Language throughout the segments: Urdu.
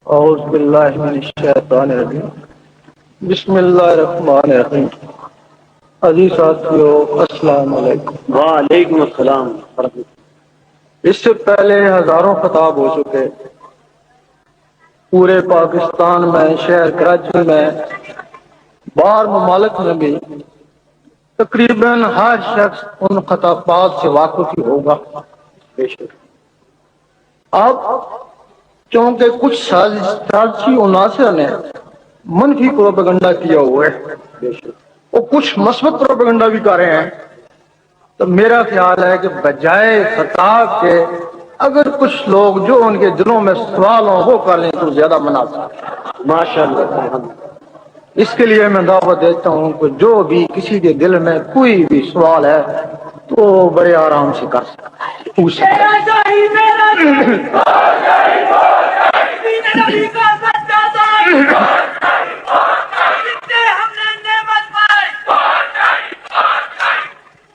اعوذ باللہ من الشیطان الرجیم بسم اللہ الرحمن الرحیم عزیز ساتھیو السلام علیکم۔ وعلیکم السلام۔ اس سے پہلے ہزاروں خطاب ہو چکے پورے پاکستان میں، شہر کراچی میں، باہر ممالک میں بھی تقریباً ہر شخص ان خطابات سے واقف ہی ہوگا۔ اب چونکہ کچھ سازشی عناصر نے منفی پروپیگنڈا کیا ہوا ہے اور کچھ مثبت پروپیگنڈا بھی کر رہے ہیں، تو میرا خیال ہے کہ بجائے خطاب کے اگر کچھ لوگ جو ان کے دلوں میں سوال ہوں وہ کر لیں تو زیادہ مناسب ہے۔ ماشاءاللہ۔ اس کے لیے میں دعوت دیتا ہوں کہ جو بھی کسی کے دل میں کوئی بھی سوال ہے تو بڑے آرام سے کر سکتا ہے، پوچھ سکتا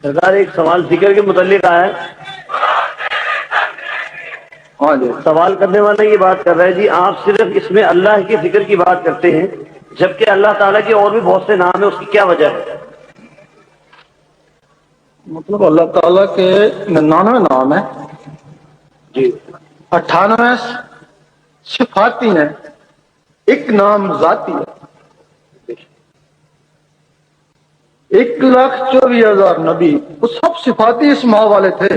سرکار ایک سوال ذکر کے متعلق آیا ہے۔ ہاں جی، سوال کرنے والا یہ بات کر رہا ہے جی آپ صرف اس میں اللہ کے ذکر کی بات کرتے ہیں جبکہ اللہ تعالیٰ کے اور بھی بہت سے نام ہیں، اس کی کیا وجہ ہے؟ مطلب اللہ تعالیٰ کے 99 نام ہیں جی 98 صفاتی ہیں، ایک نام ذاتی ہے۔ 1,24,000 نبی وہ سب صفاتی اسماء والے تھے،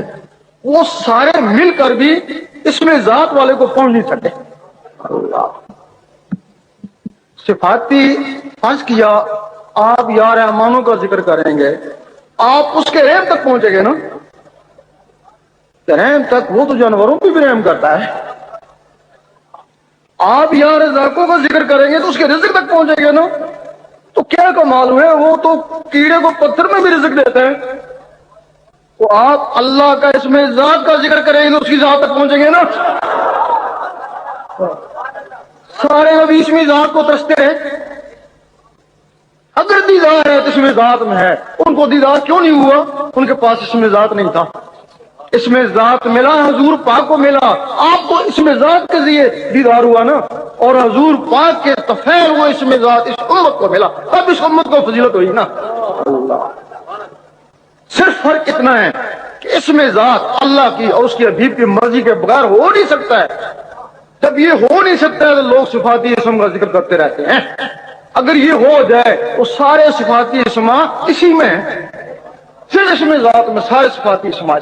وہ سارے مل کر بھی اس میں ذات والے کو پہنچ نہیں سکے۔ صفاتی فرض کیا آپ یا رحمانوں کا ذکر کریں گے، آپ اس کے رحم تک پہنچے گے نا، رحم تک وہ تو جانوروں پہ بھی رحم کرتا ہے۔ آپ یا رزاقوں کا ذکر کریں گے تو اس کے رزق تک پہنچے گے نا، تو کیا کمال ہوئے، وہ تو کیڑے کو پتھر میں بھی رزق دیتے ہیں۔ تو آپ اللہ کا اس میں ذات کا ذکر کریں گے تو اس کی ذات تک پہنچیں گے نا۔ سارے نبی اس میں ذات کو ترستے رہے، اگر دیدار ہے تو اس میں ذات میں ہے، ان کو دیدار کیوں نہیں ہوا؟ ان کے پاس اس میں ذات نہیں تھا، اس میں ذات ملا، حضور پاک کو ملا، آپ کو اس میں ذات کے ذریعے دیدار ہوا نا، اور حضور پاک کے تفیل وہ اس میں ذات اس امت کو ملا، اب اس امت کو فضیلت ہوئی نا۔ صرف فرق اتنا ہے کہ اس میں ذات اللہ کی اور اس کے حبیب کی مرضی کے بغیر ہو نہیں سکتا ہے۔ جب یہ ہو نہیں سکتا ہے تو لوگ صفاتی اسم کا ذکر کرتے رہتے ہیں۔ اگر یہ ہو جائے تو سارے صفاتی اسما اسی میں ہیں، پھر اس میں ذات میں سارے صفاتی اسما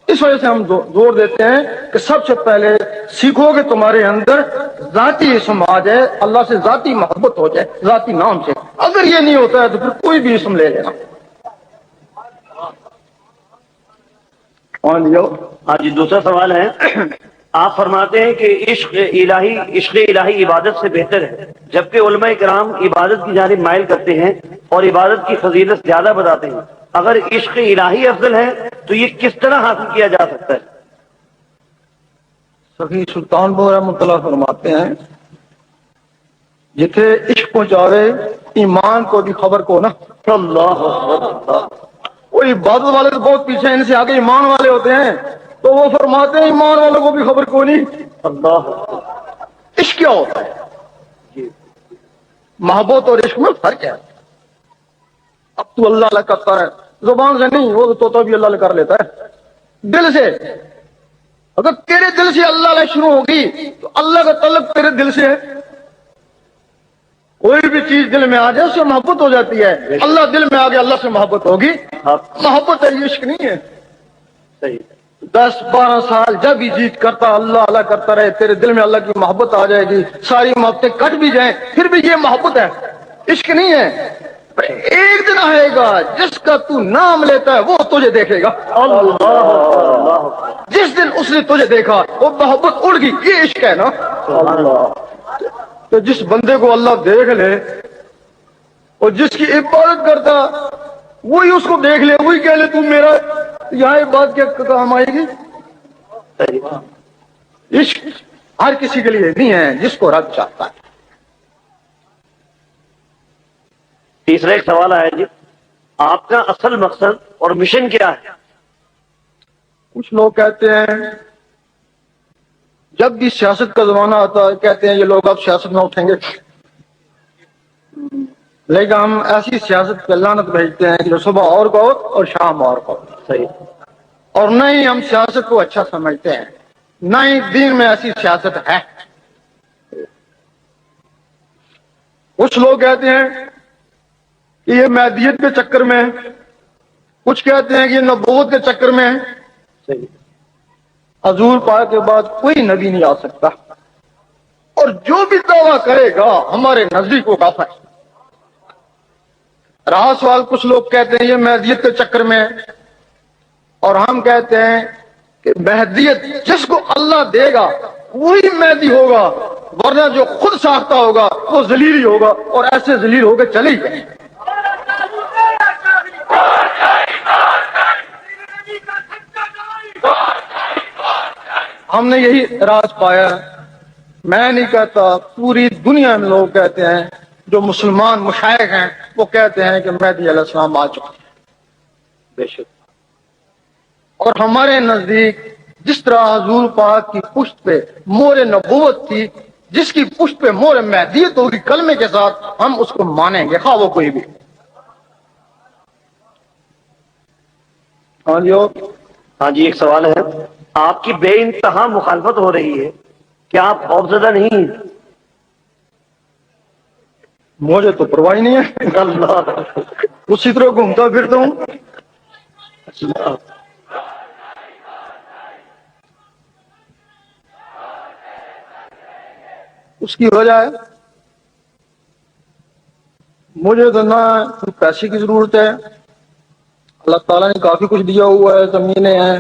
اس وجہ سے ہم زور دیتے ہیں کہ سب سے پہلے سیکھو کہ تمہارے اندر ذاتی اسم آ جائے، اللہ سے ذاتی محبت ہو جائے، ذاتی نام سے۔ اگر یہ نہیں ہوتا ہے تو پھر کوئی بھی اسم لے لینا۔ ہاں جی، دوسرا سوال ہے، آپ فرماتے ہیں کہ عشق الہی عبادت سے بہتر ہے، جبکہ علماء کرام عبادت کی جانب مائل کرتے ہیں اور عبادت کی فضیلت زیادہ بتاتے ہیں۔ اگر عشق الہی افضل ہے تو یہ کس طرح حاصل کیا جا سکتا ہے؟ سفی سلطان بہو رحمۃ اللہ فرماتے ہیں جتھے عشق پہنچاوے ایمان کو بھی خبر کو نا۔ اللہ وہ عبادت والے تو بہت پیچھے، ان سے آگے ایمان والے ہوتے ہیں، تو وہ فرماتے ہیں ایمان والوں کو بھی خبر کو نہیں۔ اللہ عشق کیا ہوتا ہے؟ محبت اور عشق میں فرق ہے۔ اب تو اللہ اللہ کرتا ہے، زبان سے نہیں، وہ تو طوطا بھی اللہ اللہ کر لیتا ہے، دل سے۔ اگر تیرے دل سے اللہ اللہ شروع ہوگی تو اللہ کا تعلق تیرے دل سے ہے۔ کوئی بھی چیز دل میں آ جائے اس سے محبت ہو جاتی ہے، اللہ دل میں آ گیا اللہ سے محبت ہوگی، محبت ہے، عشق نہیں ہے۔ صحیح۔ 10-12 سال جب بھی جیت کرتا اللہ اللہ کرتا رہے، تیرے دل میں اللہ کی محبت آ جائے گی، ساری محبتیں کٹ بھی جائیں پھر بھی یہ محبت ہے، عشق نہیں ہے۔ ایک دن آئے گا جس کا تو نام لیتا ہے وہ تجھے دیکھے گا، جس دن اس نے تجھے دیکھا وہ محبت اڑ گئی، یہ عشق ہے نا۔ تو جس بندے کو اللہ دیکھ لے اور جس کی عبادت کرتا وہی اس کو دیکھ لے، وہی کہہ لے تو میرا، یہاں بات کیا کام آئے گی؟ عشق ہر کسی کے لیے نہیں ہے، جس کو رب چاہتا ہے۔ تیسرا ایک سوال آیا جی، آپ کا اصل مقصد اور مشن کیا ہے؟ کچھ لوگ کہتے ہیں جب بھی سیاست کا زمانہ آتا ہے کہتے ہیں یہ لوگ اب سیاست میں اٹھیں گے، لیکن ہم ایسی سیاست پہ لعنت بھیجتے ہیں کہ جو صبح اور کہو اور شام اور کہو، صحیح. اور نہ ہی ہم سیاست کو اچھا سمجھتے ہیں، نہ ہی دین میں ایسی سیاست ہے. کچھ لوگ کہتے ہیں کہ یہ مہدیت کے چکر میں، کچھ کہتے ہیں کہ یہ نبوت کے چکر میں. صحیح. حضور پاک کے بعد کوئی نبی نہیں آ سکتا، اور جو بھی دعویٰ کرے گا ہمارے نزدیک وہ کافر ہے. رہا سوال کچھ لوگ کہتے ہیں یہ مہدیت کے چکر میں، اور ہم کہتے ہیں کہ مہدیت جس کو اللہ دے گا وہی مہدی ہوگا، ورنہ جو خود ساختہ ہوگا وہ ذلیل ہی ہوگا، اور ایسے ذلیل ہو کے چلے ہی جائیں. ہم نے یہی راز پایا. میں نہیں کہتا، پوری دنیا میں لوگ کہتے ہیں، جو مسلمان مشائخ ہیں وہ کہتے ہیں کہ مہدی علیہ السلام آ چکے ہیں. بے شک. اور ہمارے نزدیک جس طرح حضور پاک کی پشت پہ مور نبوت تھی، جس کی پشت پہ مور مہدیت ہوگی کلمے کے ساتھ، ہم اس کو مانیں گے خواہ وہ کوئی بھی. ہاں جی. ہاں جی، ایک سوال ہے. آپ کی بے انتہا مخالفت ہو رہی ہے، کیا آپ خوفزدہ نہیں ہیں؟ مجھے تو پرواہ ہی نہیں ہے، اللہ اسی طرح گھومتا پھرتا ہوں. اللہ. اس کی وجہ ہے مجھے تو نہ پیسے کی ضرورت ہے، اللہ تعالیٰ نے کافی کچھ دیا ہوا ہے، زمینیں ہیں.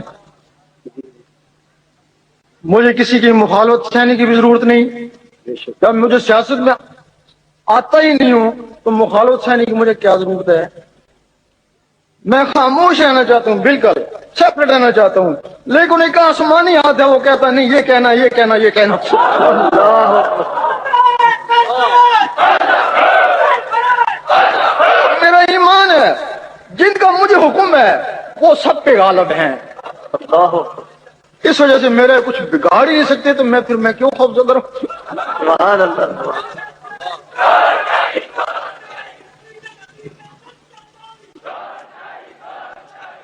مجھے کسی کی مخالفت سہنے کی بھی ضرورت نہیں. بے شک. جب مجھے سیاست میں آتا ہی نہیں ہوں تو مخالفت سہنے کی مجھے کیا ضرورت ہے؟ میں خاموش رہنا چاہتا ہوں، بالکل سیپریٹ رہنا چاہتا ہوں. لیکن ایک آسمانی ہاتھ ہے وہ کہتا نہیں یہ کہنا یہ کہنا یہ کہنا. میرا ایمان ہے جن کا مجھے حکم ہے وہ سب پہ غالب ہیں. اللہ. اس وجہ سے میرے کچھ بگاڑ ہی نہیں سکتے، تو میں کیوں خوفزدہ کروں؟ سبحان اللہ.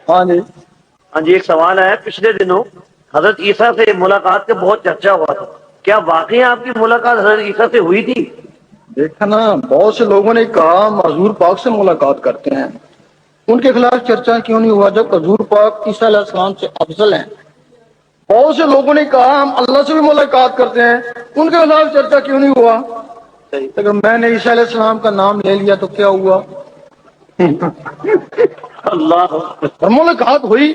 ہاں جی. ہاں جی، ایک سوال ہے. پچھلے دنوں حضرت عیسیٰ سے ملاقات کا بہت چرچا ہوا تھا، کیا واقعی آپ کی ملاقات حضرت عیسیٰ سے ہوئی تھی؟ دیکھا نا، بہت سے لوگوں نے کہا ہم حضور پاک سے ملاقات کرتے ہیں. ان کے خلاف چرچا کیوں نہیں ہوا جب حضور پاک عیسیٰ علیہ السلام سے افضل ہیں؟ بہت سے لوگوں نے کہا ہم اللہ سے بھی ملاقات کرتے ہیں، ان کے خلاف چرچا کیوں نہیں ہوا؟ اگر میں نے عیسیٰ علیہ السلام کا نام لے لیا تو کیا ہوا؟ اللہ. اور ملاقات ہوئی.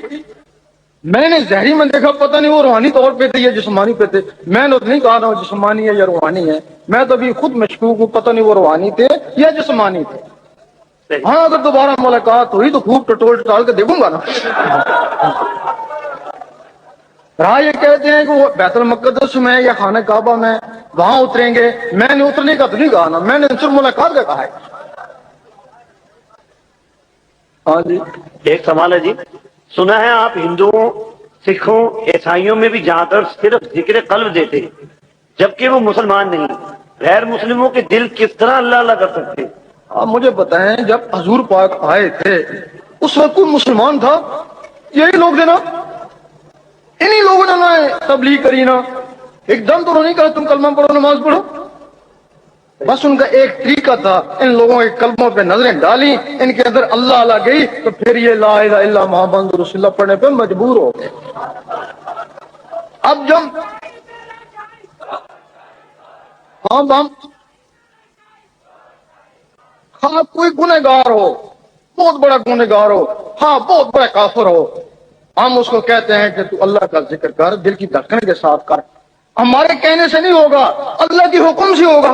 میں نے ظاہری میں دیکھا، پتہ نہیں وہ روحانی طور پہ تھے یا جسمانی پہ تھے. میں نے تو نہیں کہا وہ جسمانی ہے یا روحانی ہے، میں تو ابھی خود مشکوک ہوں، پتہ نہیں وہ روحانی تھے یا جسمانی تھے. ہاں اگر دوبارہ ملاقات ہوئی تو خوب ٹٹول ٹال کے دیکھوں گا نا. رہا یہ کہتے ہیں کہ وہ بیت المقدس میں یا خانہ کعبہ میں وہاں اتریں گے، میں نے اترنے کا تو نہیں کہا نا، میں نے صرف ملاقات کا کہا ہے. ہاں جی. ایک سوال ہے جی. سنا ہے آپ ہندوؤں، سکھوں، عیسائیوں میں بھی جا کر صرف ذکر قلب دیتے ہیں، جبکہ وہ مسلمان نہیں. غیر مسلموں کے دل کس طرح اللہ اللہ کر سکتے ہیں؟ آپ مجھے بتائیں، جب حضور پاک آئے تھے اس وقت کوئی مسلمان تھا؟ یہی لوگ تھے نا، انہی لوگوں نے نا تبلیغ کری نا. ایک دم تو انہوں نے کہا تم کلمہ پڑھو نماز پڑھو، بس ان کا ایک طریقہ تھا. ان لوگوں کے قلبوں پہ نظریں ڈالی، ان کے اندر اللہ اللہ گئی، تو پھر یہ لا الہ الا محمد رسول اللہ پڑھنے پہ مجبور ہو گئے. اب جب ہم ہاں کوئی گنہگار ہو، بہت بڑا گنہگار ہو، ہاں بہت بڑا کافر ہو، ہم اس کو کہتے ہیں کہ تو اللہ کا ذکر کر، دل کی دھڑکن کے ساتھ کر. ہمارے کہنے سے نہیں ہوگا، اللہ کے حکم سے ہوگا.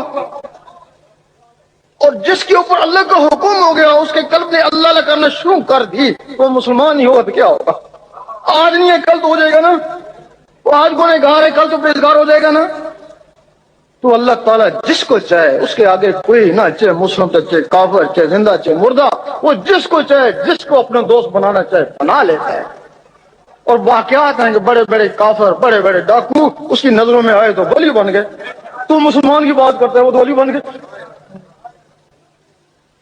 اور جس کے اوپر اللہ کا حکم ہو گیا، اس کے قلب نے اللہ اللہ کرنا شروع کر دی، وہ مسلمان نہیں ہوگا تو کیا ہوگا؟ آج نہیں ہے کل تو ہو جائے گا نا. وہ آج گنہگار ہے کل تو پرہیزگار ہو جائے گا نا. تو اللہ تعالیٰ جس کو چاہے اس کے آگے کوئی نہ، چاہے مسلم چاہے کافر چاہے زندہ چاہے مردہ، وہ جس کو چاہے جس کو اپنا دوست بنانا چاہے بنا لیتا ہے. اور واقعات ہیں کہ بڑے بڑے کافر بڑے بڑے ڈاکو اس کی نظروں میں آئے تو ولی بن گئے. تو مسلمان کی بات کرتا ہے وہ تو ولی بن گئے.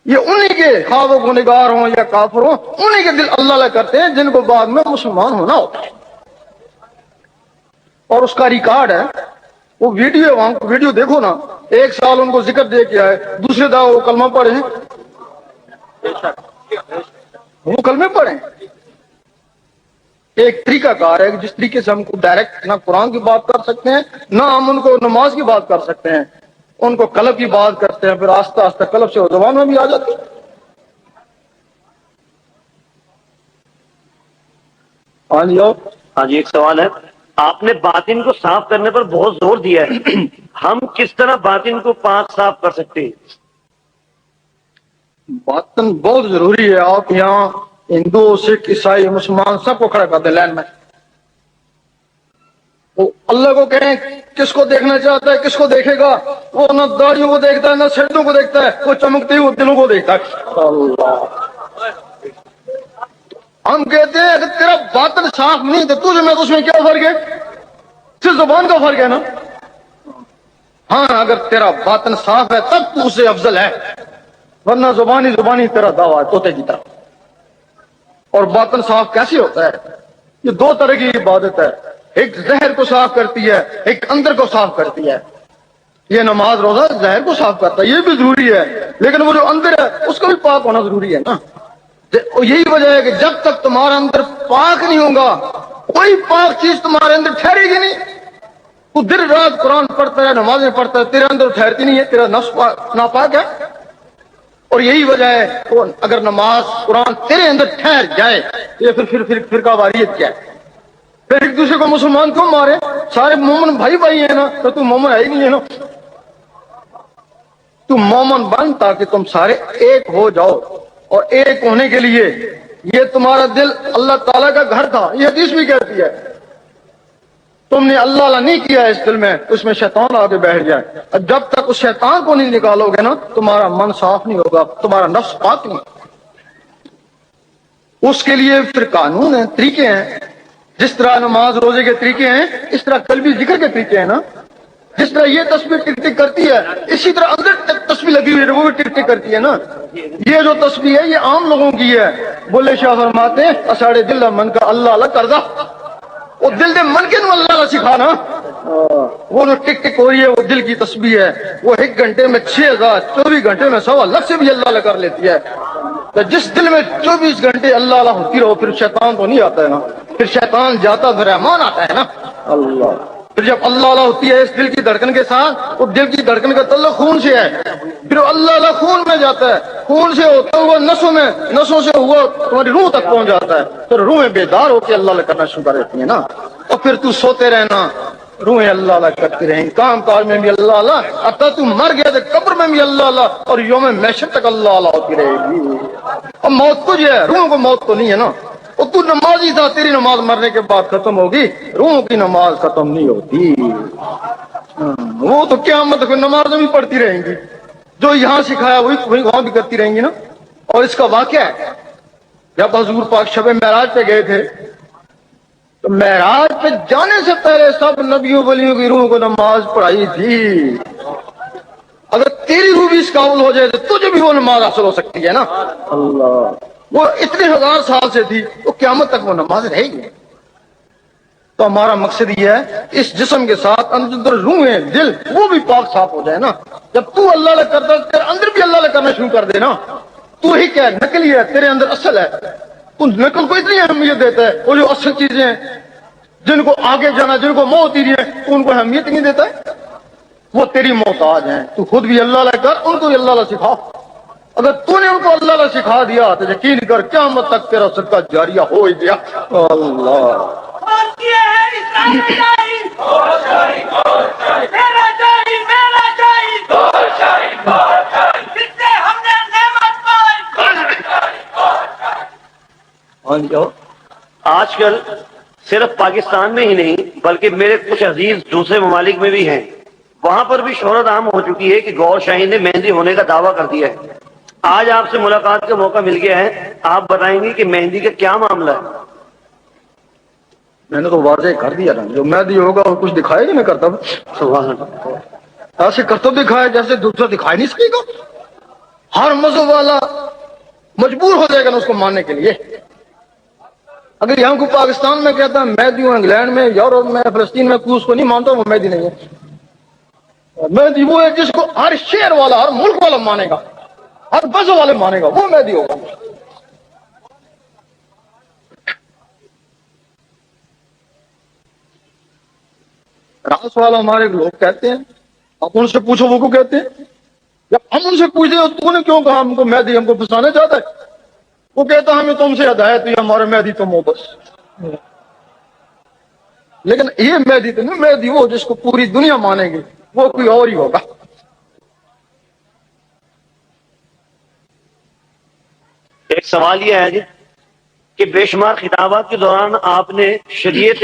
یہ انہی کے خواب و گنہگار ہوں یا کافر ہوں, انہی کے دل اللہ اللہ کرتے ہیں جن کو بعد میں مسلمان ہونا ہوتا ہے. اور اس کا ریکارڈ ہے, وہ ویڈیو دیکھو نا, 1 سال ان کو ذکر دے کے آئے, دوسرے دعوے وہ کلمہ پڑھے, وہ کلمے پڑھیں. ایک طریقہ کار ہے جس طریقے سے ہم کو ڈائریکٹ نہ قرآن کی بات کر سکتے ہیں نہ ہم ان کو نماز کی بات کر سکتے ہیں. ان کو قلب کی بات کرتے ہیں, پھر آہستہ آہستہ قلب سے وہ زبان میں بھی آ جاتی ہے. ہاں جی. ہاں جی, ایک سوال ہے. آپ نے باطن کو صاف کرنے پر بہت زور دیا ہے, ہم کس طرح باطن کو پاک صاف کر سکتے ہیں؟ باطن بہت ضروری ہے. آپ یہاں ہندو سکھ عیسائی مسلمان سب کو کھڑا کر دیں لائن میں. وہ اللہ کو کہیں کس کو دیکھنا چاہتا ہے, کس کو دیکھے گا؟ وہ نہ داڑھیوں کو دیکھتا ہے نہ سجدوں کو دیکھتا ہے, وہ چمکتے ہوئے دلوں کو دیکھتا ہے. اللہ, ہم کہتے ہیں اگر تیرا باطن صاف نہیں تو تجھ میں اس میں کیا فرق ہے؟ صرف زبان کا فرق ہے نا. ہاں اگر تیرا باطن صاف ہے تب تو اس سے افضل ہے, ورنہ زبانی تیرا دعویٰ ہے طوطے کی طرح. اور باطن صاف کیسے ہوتا ہے؟ یہ 2 طرح کی عبادت ہے, ایک ظاہر کو صاف کرتی ہے, ایک اندر کو صاف کرتی ہے. یہ نماز روزہ ظاہر کو صاف کرتا ہے, یہ بھی ضروری ہے, لیکن وہ جو اندر ہے اس کا بھی پاک ہونا ضروری ہے نا. یہی وجہ ہے کہ جب تک تمہارا اندر پاک نہیں ہوگا کوئی پاک چیز تمہارے اندر ٹھہرے گی نہیں. تو دن رات قرآن پڑھتا ہے, نمازیں پڑھتا ہے, تیرے اندر ٹھہرتی نہیں ہے, تیرا نفس ناپاک ہے. اور یہی وجہ ہے اگر نماز قرآن تیرے اندر ٹھہر جائے تو یہ پھر فرقہ واریت کیا ہے؟ پھر ایک دوسرے کو مسلمان کیوں مارے؟ سارے مومن بھائی ہیں نا, تو مومن ہے ہی نہیں ہے نا. تو مومن بن تاکہ تم سارے ایک ہو جاؤ. اور ایک ہونے کے لیے یہ تمہارا دل اللہ تعالیٰ کا گھر تھا, یہ حدیث بھی کہتی ہے. تم نے اللہ اللہ نہیں کیا اس دل میں, اس میں شیطان آ کے بیٹھ جائے. اور جب تک اس شیطان کو نہیں نکالو گے نا تمہارا من صاف نہیں ہوگا, تمہارا نفس پاک نہیں. اس کے لیے پھر قانون ہیں, طریقے ہیں. جس طرح نماز روزے کے طریقے ہیں اس طرح قلبی ذکر کے طریقے ہیں نا. جس طرح یہ تسبیح ٹک ٹک کرتی ہے اسی طرح اندر تسبیح لگی ہوئی ہے وہ بھی ٹک ٹک کرتی ہے نا. یہ جو تسبیح ہے یہ عام لوگوں کی ہے. بولے شاہ فرماتے ہیں اساڑے دل من کا اللہ اللہ کردہ, وہ دل دے من کے نو اللہ اللہ سکھانا. وہ جو ٹک ٹک ہو رہی ہے وہ دل کی تسبیح ہے, وہ 1 گھنٹے میں 6000, 24 گھنٹے میں 1.25 لاکھ سے بھی اللہ اللہ کر لیتی ہے. تو جس دل میں 24 گھنٹے اللہ اللہ ہوتی رہو پھر شیطان تو نہیں آتا ہے نا, پھر شیطان جاتا پھر رحمان آتا ہے نا. اللہ, پھر جب اللہ اللہ ہوتی ہے اس دل کی دھڑکن کے ساتھ, وہ دل کی دھڑکن کا تعلق خون سے ہے, پھر اللہ اللہ خون میں جاتا ہے, خون سے ہوتا ہوا نسوں میں, نسوں سے ہوا تمہاری روح تک پہنچ جاتا ہے. پھر روحیں بیدار ہو کے اللہ اللہ کرنا شروع کر دیتی ہیں نا. اور پھر تو سوتے رہنا, روحیں اللہ اللہ کرتی رہیں, کام کاج میں بھی اللہ اللہ, حتیٰ تو مر گیا تو قبر میں بھی اللہ اللہ, اور یوم محشر تک اللہ اللہ ہوتی رہے گی. اور موت تجھے ہے, روحوں کو موت تو نہیں ہے نا. اور تو نمازی تھا, تیری نماز مرنے کے بعد ختم ہوگی, روحوں کی نماز ختم نہیں ہوتی. وہ تو قیامت کو نمازیں بھی پڑھتی رہیں گی, جو یہاں سکھایا وہی وہاں بھی کرتی رہیں گی نا. اور اس کا واقعہ ہے جب حضور پاک شب معراج پہ گئے تھے تو معراج پہ جانے سے پہلے سب نبیوں ولیوں کی روح کو نماز پڑھائی تھی. اگر تیری روح بھی اس قابل ہو جائے تو تجھے بھی وہ نماز حاصل ہو سکتی ہے نا. اللہ, وہ اتنے 1000 سال سے تھی, تو قیامت تک وہ نماز رہے گی. تو ہمارا مقصد یہ ہے اس جسم کے ساتھ اندر روحیں دل وہ بھی پاک صاف ہو جائے نا. جب تو اللہ اللہ کرتا ہے تیرے اندر بھی اللہ اللہ کرنا شروع کر دے نا. تو ہی کیا ہے, نقلی ہے, تیرے اندر اصل ہے. تو نقل کو اتنی اہمیت دیتا ہے, وہ جو اصل چیزیں ہیں جن کو آگے جانا, جن کو موت ہی ہے, تو ان کو اہمیت نہیں دیتا ہے. وہ تیری محتاج ہیں, تو خود بھی اللہ اللہ کر, ان کو بھی اللہ اللہ سکھا. اگر تو نے ان کو اللہ اللہ سکھا دیا تو یقین کر قیامت تک تیرا صدقہ جاریہ ہو ہی گیا. اللہ آج کل صرف پاکستان میں ہی نہیں بلکہ میرے کچھ عزیز دوسرے ممالک میں بھی ہیں, وہاں پر بھی شہرت عام ہو چکی ہے کہ گور شاہین نے مہندی ہونے کا دعویٰ کر دیا ہے. آج آپ سے ملاقات کا موقع مل گیا ہے, آپ بتائیں گے کہ مہندی کا کیا معاملہ ہے؟ میں نے تو واضح کر دیا نا، جو مہدی ہوگا وہ کچھ دکھائے گا، میں کرتا ہوں سبحان اللہ۔ ایسے کرتب دکھائے جیسے دوسرا دکھائی نہیں سکے گا۔ ہر مذہب والا مجبور ہو جائے گا نا اس کو ماننے کے لیے۔ اگر یہاں کو پاکستان میں کہتا ہے مہدی ہوں، انگلینڈ میں، یورپ میں، فلسطین میں، کوئی اس کو نہیں مانتا، وہ مہدی نہیں ہے۔ مہدی وہ ہے جس کو ہر شہر والا، ہر ملک والا مانے گا، ہر مذہب والے مانے گا، وہ مہدی ہوگا۔ راس والا ہمارے لوگ کہتے ہیں، آپ ان سے پوچھو وہ کو کہتے ہیں۔ جب ہم ان سے پوچھتے ہیں تو نے کیوں کہا ہم کو مہدی ہم کو پھنسانا چاہتا ہے؟ وہ کہتا ہمیں تم سے ہدایت ہوئی، ہمارے مہدی تم ہو بس۔ لیکن یہ مہدی تو نہیں، مہدی وہ جس کو پوری دنیا مانے گی، وہ کوئی اور ہی ہوگا۔ ایک سوال یہ ہے جی کہ بے شمار خطابات کے دوران آپ نے شریعت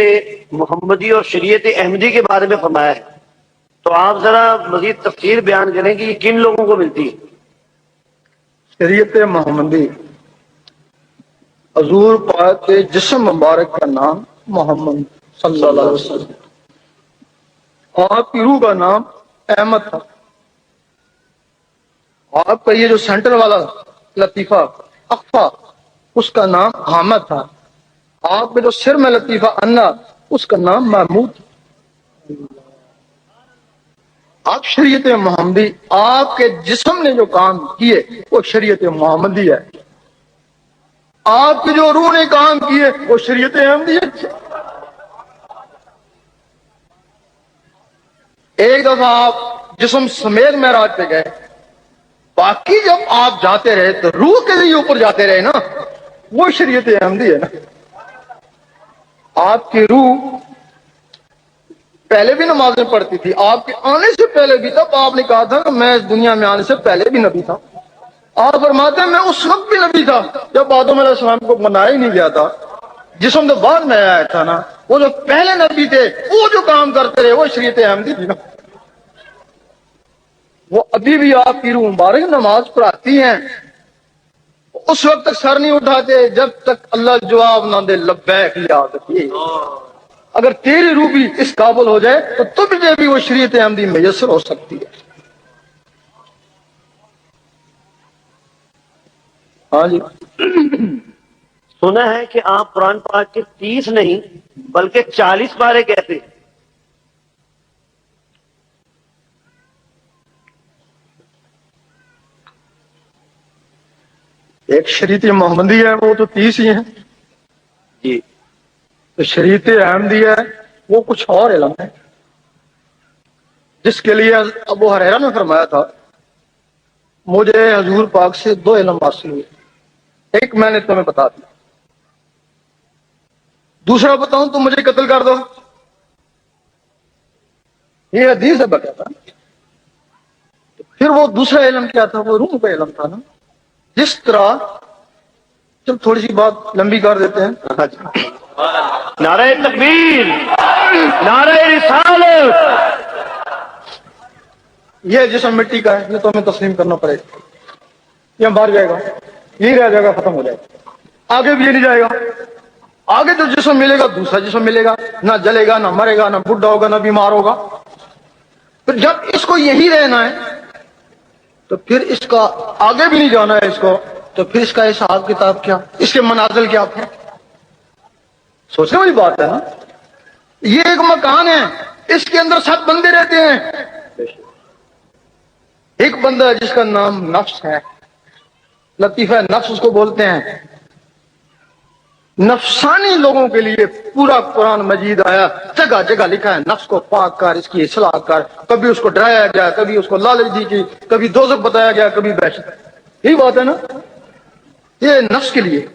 محمدی اور شریعت احمدی کے بارے میں فرمایا ہے، تو آپ ذرا مزید تفصیل بیان کریں کہ یہ کن لوگوں کو ملتی ہے؟ شریعت محمدی حضور پاک کے جسم مبارک کا نام محمد صلی اللہ علیہ وسلم، آپ کی روح کا نام احمد تھا، آپ کا یہ جو سینٹر والا لطیفہ اخفا اس کا نام حامد تھا، آپ کے جو سر میں لطیفہ انا اس کا نام محمود تھا۔ آپ شریعت محمدی، آپ کے جسم نے جو کام کیے وہ شریعت محمدی ہے، آپ کی جو روح نے کام کیے وہ شریعت احمدی ہے۔ ایک دفعہ آپ جسم سمیت معراج پہ گئے، باقی جب آپ جاتے رہے تو روح کے لیے اوپر جاتے رہے نا، وہ شریعت احمدی ہے نا۔ آپ کی روح پہلے بھی نمازیں پڑھتی تھی، آپ کے آنے سے پہلے بھی، تب آپ نے کہا تھا کہ میں اس دنیا میں آنے سے پہلے بھی نبی تھا۔ آپ فرماتے ہیں میں اس وقت بھی نبی تھا جب آدم علیہ السلام کو بنایا ہی نہیں گیا تھا، جسم تو بعد میں آیا تھا نا، وہ جو پہلے نبی تھے وہ جو کام کرتے رہے وہ شریعت احمدی تھی نا۔ وہ ابھی بھی آپ کی روح مبارک نماز پڑھاتی ہیں، اس وقت تک سر نہیں اٹھاتے جب تک اللہ جواب نہ دے لبیک یا رسول اللہ۔ اگر تیری روح بھی اس قابل ہو جائے تو تجھے بھی وہ شریعت احمدی میسر ہو سکتی ہے۔ ہاں جی، سنا ہے کہ آپ قرآن پاک کے 30 نہیں بلکہ 40 پارے کہتے ہیں۔ ایک شریعت محمدی ہے وہ تو 30 ہی ہیں، جی تو شریعت احمدی ہے وہ کچھ اور علم ہے، جس کے لیے ابو ہریرہ نے فرمایا تھا مجھے حضور پاک سے 2 علم حاصل ہوئے، ایک میں نے تمہیں بتا دیا، دوسرا بتاؤں تو مجھے قتل کر دو۔ یہ حدیث ہے بتاتا۔ پھر وہ دوسرا علم کیا تھا؟ وہ روح کا علم تھا نا۔ جس طرح چل تھوڑی سی بات لمبی کر دیتے ہیں، نعرہ تکبیر، نعرہ رسالت۔ یہ جسم مٹی کا ہے، یہ تو ہمیں تسلیم کرنا پڑے گا، یہ باہر جائے گا، یہی رہ جائے گا، ختم ہو جائے گا، آگے بھی یہ نہیں جائے گا۔ آگے جو جسم ملے گا دوسرا جسم ملے گا، نہ جلے گا، نہ مرے گا، نہ بڈھا ہوگا، نہ بیمار ہوگا۔ پھر جب اس کو یہی رہنا ہے تو پھر اس کا آگے بھی نہیں جانا ہے اس کو، تو پھر اس کا حساب کتاب کیا، اس کے منازل کیا تھے؟ سوچنے والی بات ہے نا۔ یہ ایک مکان ہے، اس کے اندر 7 بندے رہتے ہیں۔ ایک بندہ ہے جس کا نام نفس ہے، لطیفہ نفس اس کو بولتے ہیں۔ نفسانی لوگوں کے لیے پورا قرآن مجید آیا، جگہ جگہ لکھا ہے نفس کو پاک کر، اس کی اصلاح کر۔ کبھی اس کو ڈرایا گیا، کبھی اس کو لالچ دی گئی، کبھی دوزخ بتایا گیا، کبھی بہشت۔ یہی بات ہے نا، یہ نفس کے لیے۔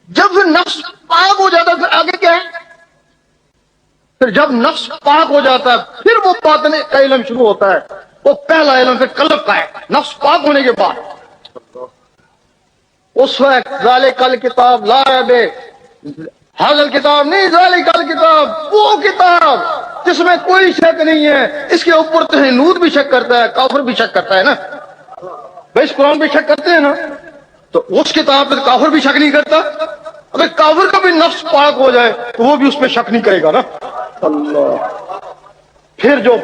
جب پھر نفس پاک ہو جاتا ہے پھر آگے کیا ہے؟ پھر جب نفس پاک ہو جاتا ہے پھر وہ باطن کا علم شروع ہوتا ہے، وہ پہلا علم پھر قلب کا ہے، نفس پاک ہونے کے بعد۔ اس وقت ذالک الکتاب لا ریب، حاضر کتاب نہیں، ذالک الکتاب وہ کتاب جس میں کوئی شک نہیں ہے۔ اس کے اوپر تو ہنود بھی شک کرتا ہے، کافر بھی شک کرتا ہے نا، بھائی اس قرآن پہ شک کرتے ہیں نا، تو اس کتاب پہ کافر بھی شک نہیں کرتا، اگر کافر کا بھی نفس پاک ہو جائے تو وہ بھی اس پہ شک نہیں کرے گا نا. اللہ. پھر جو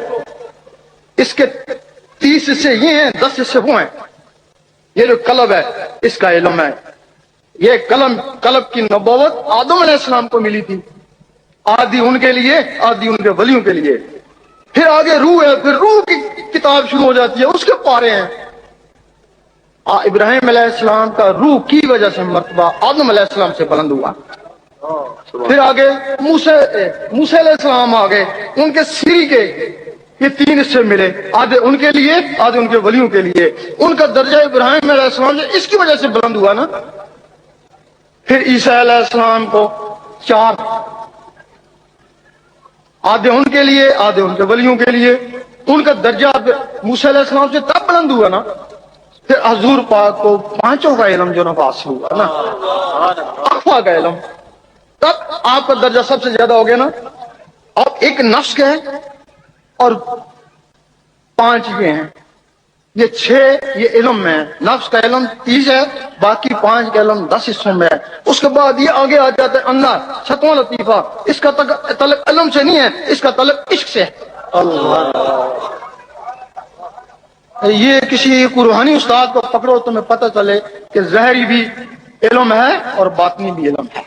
اس کے 30 حصے یہ ہیں، 10 حصے وہ ہیں. یہ جو قلب ہے اس کا علم ہے. یہ قلب کی نبوت آدم علیہ السلام کو ملی تھی، آدھی ان کے لیے آدھی ان کے ولیوں کے لیے. پھر آگے روح ہے، پھر روح کی کتاب شروع ہو جاتی ہے، اس کے پارے ہیں. ابراہیم علیہ السلام کا روح کی وجہ سے مرتبہ آدم علیہ السلام سے بلند ہوا. پھر آگے موسیٰ علیہ السلام آگے، ان کے سری کے یہ 3 حصے ملے، آدھے ان کے لیے آدھے ان کے ولیوں کے لیے. ان کا درجہ ابراہیم علیہ السلام سے اس کی وجہ سے بلند ہوا نا. پھر عیسیٰ علیہ السلام کو 4، آدھے ان کے لیے آدھے ان کے ولیوں کے لیے. ان کا درجہ موسیٰ علیہ السلام سے تب بلند ہوا نا. پھر حضور پاک کو 5 کا علم جو نا حاصل ہوا نا، اخفا کا علم، تب آپ کا درجہ سب سے زیادہ ہو گیا نا. اب ایک نفس کا ہے اور 5 یہ ہیں، یہ 6 یہ علم میں ہے. نفس کا علم 30 ہے، باقی 5 کا علم 10 حصوں میں ہے. اس کے بعد یہ آگے آ جاتا ہے اندر 7واں لطیفہ. اس کا تعلق علم سے نہیں ہے، اس کا تعلق عشق سے ہے. اللہ. یہ کسی روحانی استاد کو پکڑو تمہیں پتہ چلے کہ ظاہری بھی علم ہے اور باطنی بھی علم ہے.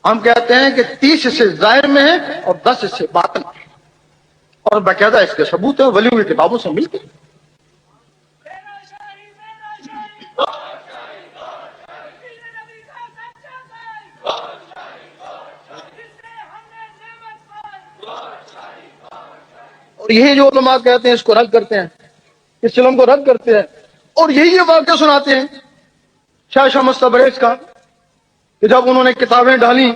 ہم کہتے ہیں کہ 30 حصے ظاہر میں ہیں اور 10 حصے باطن میں، اور باقاعدہ اس کے ثبوت ہے ولیوں کی کتابوں سے مل کے. اور یہی جو علماء کہتے ہیں اس کو رد کرتے ہیں، اس علم کو رد کرتے ہیں، اور یہی یہ واقعہ سناتے ہیں شاہ مستبریز کا کہ جب انہوں نے کتابیں ڈالی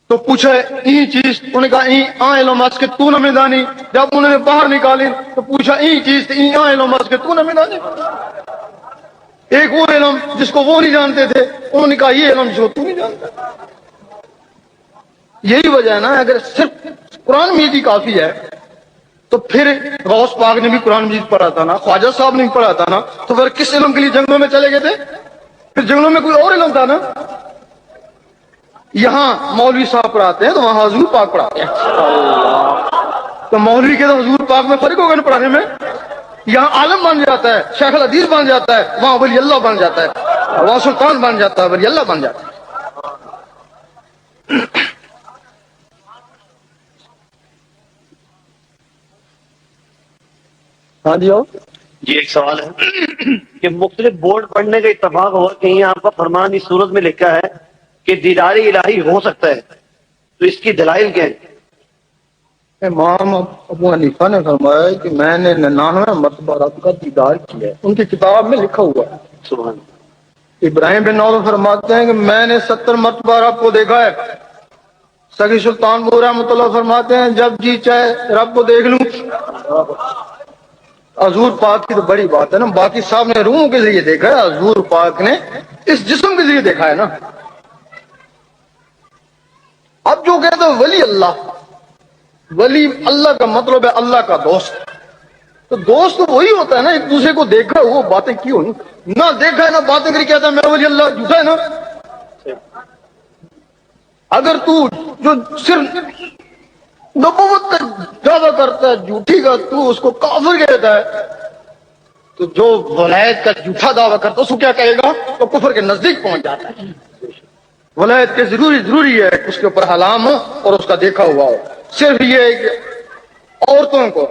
تو پوچھا این چیز، انہوں نے کہا این علم اس کے تو نہ میں دانی. جب انہوں نے باہر نکالی تو پوچھا این چیز این علم اس کے تو نہ میں دانی. ایک وہ علم جس کو وہ نہیں جانتے تھے، انہوں نے کہا یہ علم جو تو نہیں جانتا. یہی وجہ ہے نا، اگر صرف قرآن مجید ہی کافی ہے تو پھر غوث پاک نے بھی قرآن مجید پڑھا تھا نا، خواجہ صاحب نے بھی پڑھا تھا نا، تو پھر کس علم کے لیے جنگلوں میں چلے گئے تھے؟ پھر جنگلوں میں کوئی اور علم تھا نا. یہاں مولوی صاحب پڑھاتے ہیں تو وہاں حضور پاک پڑھاتے ہیں. تو مولوی کے تو حضور پاک میں فرق ہوگا نا پڑھانے میں. یہاں عالم بن جاتا ہے، شیخ الحدیث بن جاتا ہے، وہاں ولی اللہ بن جاتا ہے، وہاں سلطان بن جاتا ہے، ولی اللہ بن جاتا ہے. ہاں جی جی ایک سوال ہے کہ مختلف بورڈ پڑھنے کا اتفاق ہوا، کہیں آپ کا فرمان اس صورت میں لکھا ہے کہ دیدار الہی ہو سکتا ہے، تو اس کی دلائل کیا ہے؟ امام ابو حنیفہ نے فرمایا کہ میں نے 99 مرتبہ رب کا دیدار کیا ہے، ان کی کتاب میں لکھا ہوا ہے. سبحان. ابراہیم بن نور فرماتے ہیں کہ میں نے 70 مرتبہ رب کو دیکھا ہے. سگی سلطان بو رحمۃ اللہ فرماتے ہیں جب جی چاہے رب کو دیکھ لوں. حضور پاک کی تو بڑی بات ہے نا، باقی صاحب نے روحوں کے ذریعے دیکھا ہے، حضور پاک نے اس جسم کے ذریعے دیکھا ہے نا. اب جو کہتے ہیں ولی اللہ، ولی اللہ کا مطلب ہے اللہ کا دوست. تو دوست تو وہی ہوتا ہے نا ایک دوسرے کو دیکھا وہ باتیں کی ہونی، نہ دیکھا ہے نہ باتیں کری کہتا ہے میں ولی اللہ، جھوٹا ہے نا. اگر تو جو صرف نبوت کا دعویٰ کرتا ہے جھوٹی کا، تو اس کو کافر کہتا ہے، تو جو ولایت کا جھوٹا دعویٰ کرتا ہے اس کو کیا کہے گا؟ تو کفر کے نزدیک پہنچ جاتا ہے. ولایت کے ضروری ہے اس کے اوپر حلام ہو اور اس کا دیکھا ہوا ہو. صرف یہ ہے کہ عورتوں کو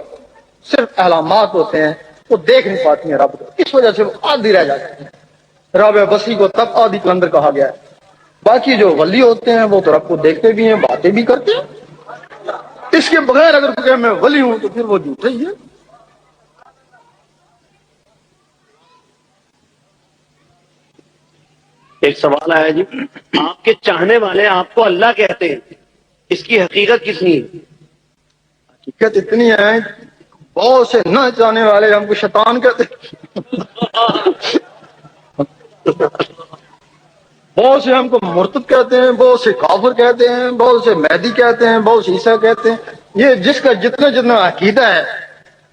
صرف احلامات ہوتے ہیں، وہ دیکھ نہیں پاتی ہیں رب کو، اس وجہ سے وہ آدھی رہ جاتی ہیں. رابعہ بصری کو تب آدھی کلندر کہا گیا ہے. باقی جو ولی ہوتے ہیں وہ تو رب کو دیکھتے بھی ہیں، باتیں بھی کرتے ہیں. اس کے بغیر اگر کوئی میں ولی ہوں تو پھر وہ جھوٹا ہی ہے. ایک سوال آیا جی، آپ کے چاہنے والے آپ کو اللہ کہتے ہیں، اس کی حقیقت کتنی ہے؟ حقیقت اتنی ہے بہت سے نہ چاہنے والے ہم کو شیطان کہتے ہیں، بہت سے ہم کو مرتد کہتے ہیں، بہت سے کافر کہتے ہیں، بہت سے مہدی کہتے ہیں، بہت سے عیسیٰ کہتے ہیں. یہ جس کا جتنا عقیدہ ہے